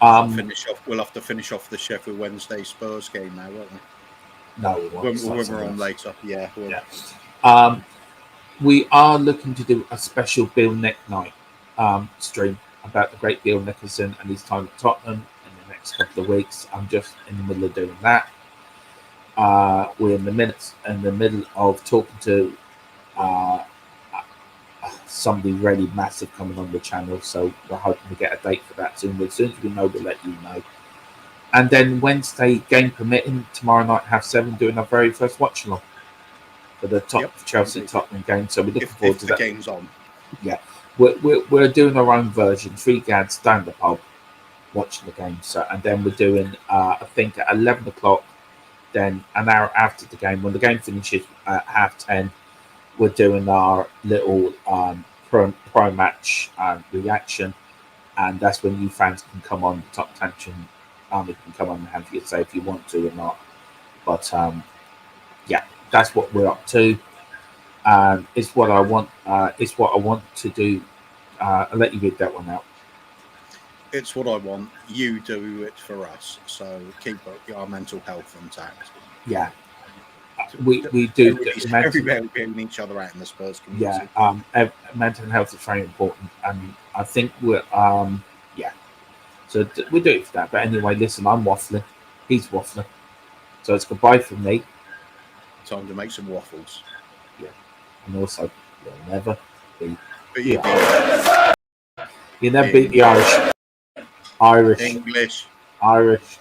We'll have to finish off the Sheffield Wednesday Spurs game now, won't we? No, we won't. When we're on later. Yeah. We are looking to do a special Bill Nick night stream about the great Bill Nicholson and his time at Tottenham in the next couple of weeks. I'm just in the middle of doing that. We're in the middle of talking to somebody really massive coming on the channel, so we're hoping to get a date for that soon. As soon as we know, we'll let you know. And then Wednesday, game permitting, tomorrow night, 7:30, doing our very first watch along for the Chelsea Tottenham game. So we're looking forward to that. The game's on. Yeah, we're doing our own version. 3 gads down the pub, watching the game. So and then we're doing I think at 11 o'clock. Then an hour after the game, when the game finishes at 10:30, we're doing our little pro match reaction, and that's when you fans can come on. The Top Tension Army can come on and have your say if you want to or not. But yeah, that's what we're up to. It's what I want. It's what I want to do. I'll let you read that one out. It's what I want. You do it for us. So keep our mental health intact. Yeah. We do. Everybody helping each other out in the Spurs community. Yeah, mental health is very important, and I think we're So we do it for that. But anyway, listen, I'm waffling. He's waffling. So it's goodbye from me. Time to make some waffles. Yeah, and also you'll never beat. You never beat the Irish. English. Irish.